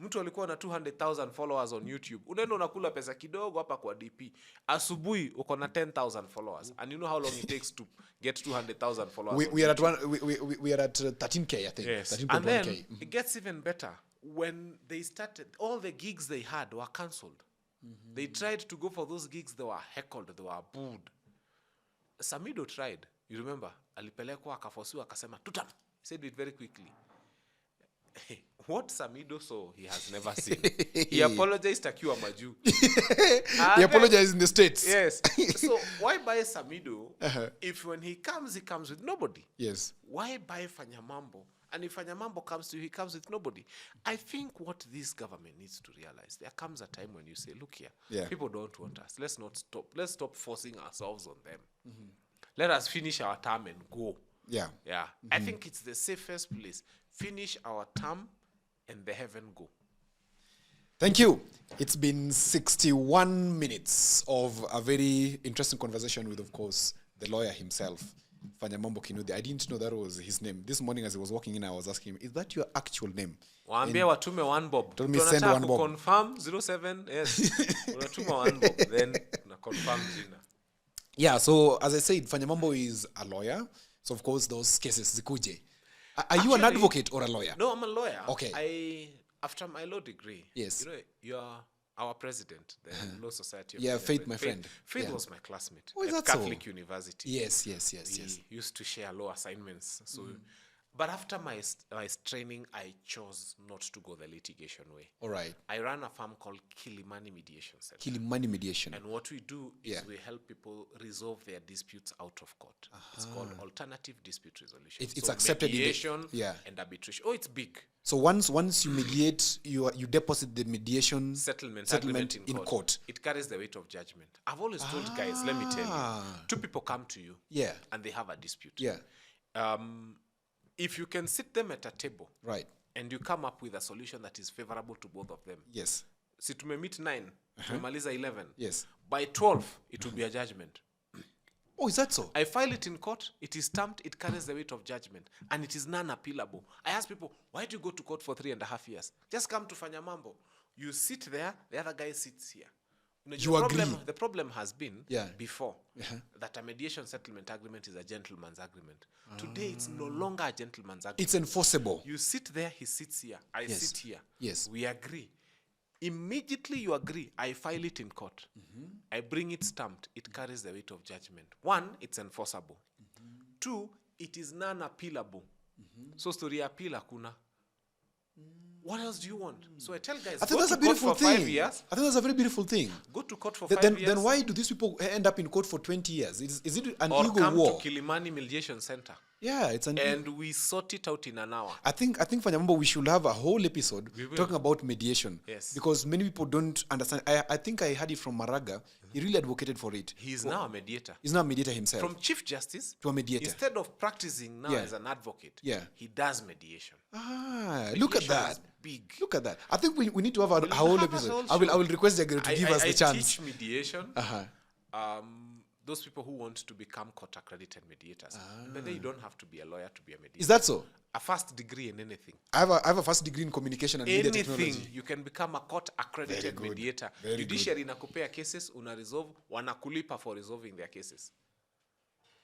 [SPEAKER 2] Mtu alikuwa na 200,000 followers on YouTube. Unaenda unakula pesa kidogo hapa kwa DP. Asubuhi uko na 10,000 followers. And you know how long it takes to get 200,000 followers.
[SPEAKER 1] We are at 13K, I think.
[SPEAKER 2] Yes.
[SPEAKER 1] 13.1K.
[SPEAKER 2] And then it gets even better. When they started, all the gigs they had were cancelled. They tried to go for those gigs, they were heckled, they were booed. Samido tried. You remember? Alipelekwa akafosiwa akasema tutam. He said it very quickly. What Samido saw, he has never seen. He apologized akiwa maju.
[SPEAKER 1] He apologized in the States.
[SPEAKER 2] Yes. So why buy Samido if when he comes with nobody?
[SPEAKER 1] Yes.
[SPEAKER 2] Why buy Fanyamambo? And if Fanyamambo comes to you, he comes with nobody. I think what this government needs to realize, there comes a time when you say, look here, people don't want us. Let's not stop. Let's stop forcing ourselves on them. Let us finish our term and go.
[SPEAKER 1] Yeah.
[SPEAKER 2] Yeah. I think it's the safest place. Finish our term and the heaven go.
[SPEAKER 1] Thank you. It's been 61 minutes of a very interesting conversation with, of course, the lawyer himself, Fanyamambo Kinuthia. I didn't know that was his name. This morning as he was walking in, I was asking him, is that your actual name?
[SPEAKER 2] Waambie watume one bob.
[SPEAKER 1] Told me send one bob.
[SPEAKER 2] Confirm 07. Yes. Unatuma one bob. Then na confirm jina.
[SPEAKER 1] Yeah, so as I said, Fanyamambo is a lawyer. So of course those cases zikuje. Are you an advocate or a lawyer?
[SPEAKER 2] No, I'm a lawyer.
[SPEAKER 1] Okay.
[SPEAKER 2] After my law degree,
[SPEAKER 1] Yes.
[SPEAKER 2] you know, you're our president, the Law Society of
[SPEAKER 1] Yeah,
[SPEAKER 2] Kenya,
[SPEAKER 1] Faith, my friend.
[SPEAKER 2] Faith
[SPEAKER 1] Yeah.
[SPEAKER 2] was my classmate
[SPEAKER 1] Oh, is
[SPEAKER 2] at
[SPEAKER 1] that so?
[SPEAKER 2] Catholic University.
[SPEAKER 1] Yes.
[SPEAKER 2] We used to share law assignments. So, but after my training, I chose not to go the litigation way.
[SPEAKER 1] All right.
[SPEAKER 2] I ran a firm called Kilimani Mediation Center.
[SPEAKER 1] Kilimani mediation.
[SPEAKER 2] And what we do is
[SPEAKER 1] Yeah.
[SPEAKER 2] we help people resolve their disputes out of court. It's called alternative dispute resolution.
[SPEAKER 1] It's accepted in the-
[SPEAKER 2] mediation
[SPEAKER 1] yeah.
[SPEAKER 2] and arbitration. Oh, it's big.
[SPEAKER 1] So once you mediate, you deposit the mediation
[SPEAKER 2] Settlement
[SPEAKER 1] agreement
[SPEAKER 2] in court. It carries the weight of judgment. I've always told guys, let me tell you, two people come to you
[SPEAKER 1] Yeah.
[SPEAKER 2] and they have a dispute.
[SPEAKER 1] Yeah.
[SPEAKER 2] If you can sit them at a table
[SPEAKER 1] Right.
[SPEAKER 2] and you come up with a solution that is favorable to both of them.
[SPEAKER 1] Yes.
[SPEAKER 2] Si tumemit 9, tumemaliza 11.
[SPEAKER 1] Yes.
[SPEAKER 2] By 12, it will be a judgment.
[SPEAKER 1] Oh, is that so?
[SPEAKER 2] I file it in court, it is stamped, it carries the weight of judgment, and it is non-appealable. I ask people, why do you go to court for 3.5 years? Just come to fanya mambo. You sit there, the other guy sits here.
[SPEAKER 1] You agree.
[SPEAKER 2] The problem has been before that a mediation settlement agreement is a gentleman's agreement. Today, it's no longer a gentleman's agreement.
[SPEAKER 1] It's enforceable.
[SPEAKER 2] You sit there, he sits here, I sit here.
[SPEAKER 1] Yes.
[SPEAKER 2] We agree. Immediately you agree, I file it in court. I bring it stamped. It carries the weight of judgment. 1, it's enforceable. 2, it is non-appealable. So story appeal hakuna. What else do you want? So I tell guys,
[SPEAKER 1] I think
[SPEAKER 2] go
[SPEAKER 1] that's
[SPEAKER 2] to
[SPEAKER 1] a
[SPEAKER 2] court
[SPEAKER 1] beautiful
[SPEAKER 2] for 5
[SPEAKER 1] thing.
[SPEAKER 2] years.
[SPEAKER 1] I think that's a very beautiful thing.
[SPEAKER 2] Go to court for 5 years.
[SPEAKER 1] Then why do these people end up in court for 20 years? Is it an
[SPEAKER 2] or
[SPEAKER 1] ego
[SPEAKER 2] come
[SPEAKER 1] war?
[SPEAKER 2] to Kilimani Mediation Center.
[SPEAKER 1] Yeah, it's an.
[SPEAKER 2] And we sort it out in an hour.
[SPEAKER 1] I think Fanyambo, we should have a whole episode
[SPEAKER 2] We will.
[SPEAKER 1] talking about mediation.
[SPEAKER 2] Yes.
[SPEAKER 1] Because many people don't understand. I think I heard it from Maraga. He really advocated for it.
[SPEAKER 2] He is now a mediator.
[SPEAKER 1] He's now a mediator himself.
[SPEAKER 2] From Chief Justice
[SPEAKER 1] To a mediator.
[SPEAKER 2] Instead of practicing now
[SPEAKER 1] Yeah.
[SPEAKER 2] as an advocate,
[SPEAKER 1] Yeah.
[SPEAKER 2] he does mediation.
[SPEAKER 1] Look at
[SPEAKER 2] Mediation
[SPEAKER 1] that.
[SPEAKER 2] is big.
[SPEAKER 1] Look at that. I think we need to have a
[SPEAKER 2] We'll
[SPEAKER 1] whole
[SPEAKER 2] have a
[SPEAKER 1] episode.
[SPEAKER 2] whole
[SPEAKER 1] I will request Jagger to give us the
[SPEAKER 2] I
[SPEAKER 1] chance.
[SPEAKER 2] teach mediation.
[SPEAKER 1] Uh-huh.
[SPEAKER 2] Those people who want to become court-accredited mediators. But then you don't have to be a lawyer to be a mediator.
[SPEAKER 1] Is that so?
[SPEAKER 2] A first degree in anything.
[SPEAKER 1] I have a first degree in communication and media technology.
[SPEAKER 2] Anything, you can become a court-accredited
[SPEAKER 1] Very good.
[SPEAKER 2] mediator.
[SPEAKER 1] Very
[SPEAKER 2] Judiciary inakupea cases, una resolve, wanakulipa for resolving their cases.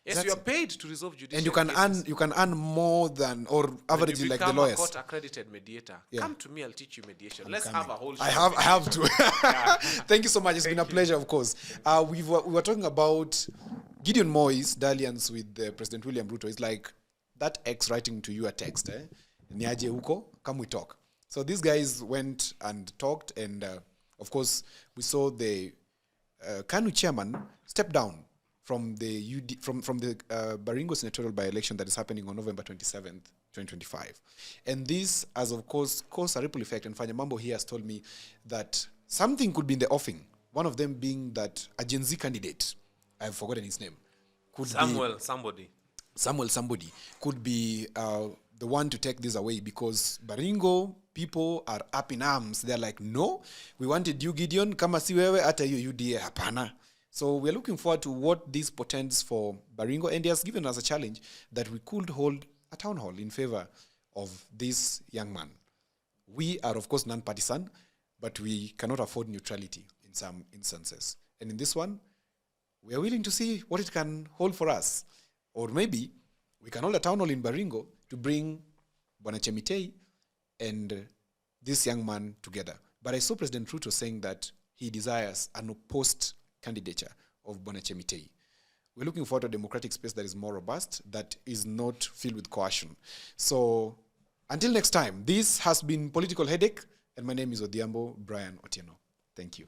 [SPEAKER 2] Yes,
[SPEAKER 1] That's
[SPEAKER 2] you are paid to resolve judicial
[SPEAKER 1] And you can earn more than or average
[SPEAKER 2] you
[SPEAKER 1] like the
[SPEAKER 2] become a
[SPEAKER 1] lawyers.
[SPEAKER 2] court-accredited mediator.
[SPEAKER 1] Yeah.
[SPEAKER 2] Come to me, I'll teach you mediation. Let's have a whole show.
[SPEAKER 1] I have to. Thank you so much. It's been a pleasure, of course. We were talking about Gideon Moi's dalliance with President William Ruto. It's like that ex writing to you a text. Niaje huko, come we talk. So these guys went and talked, and of course we saw the KANU chairman step down from the Baringo senatorial by-election that is happening on November 27th, 2025. And this has, of course, caused a ripple effect. And Fanyamambo here has told me that something could be in the offing. One of them being that a Gen Z candidate, I've forgotten his name, could Samuel somebody, could be the one to take this away, because Baringo people are up in arms. They're like, no, we wanted you, Gideon, kama si wewe, hata hiyo UDA hapana. So we're looking forward to what this portends for Baringo, and he has given us a challenge that we could hold a town hall in favor of this young man. We are, of course, non-partisan, but we cannot afford neutrality in some instances. And in this one, we are willing to see what it can hold for us. Or maybe we can hold a town hall in Baringo to bring Bwana Chemitei and this young man together. But I saw President Ruto saying that he desires an opposed candidature of Bwana Chemitei. We're looking forward to a democratic space that is more robust, that is not filled with coercion. So until next time, this has been Political Headache, and my name is Odhiambo Brian Otieno. Thank you.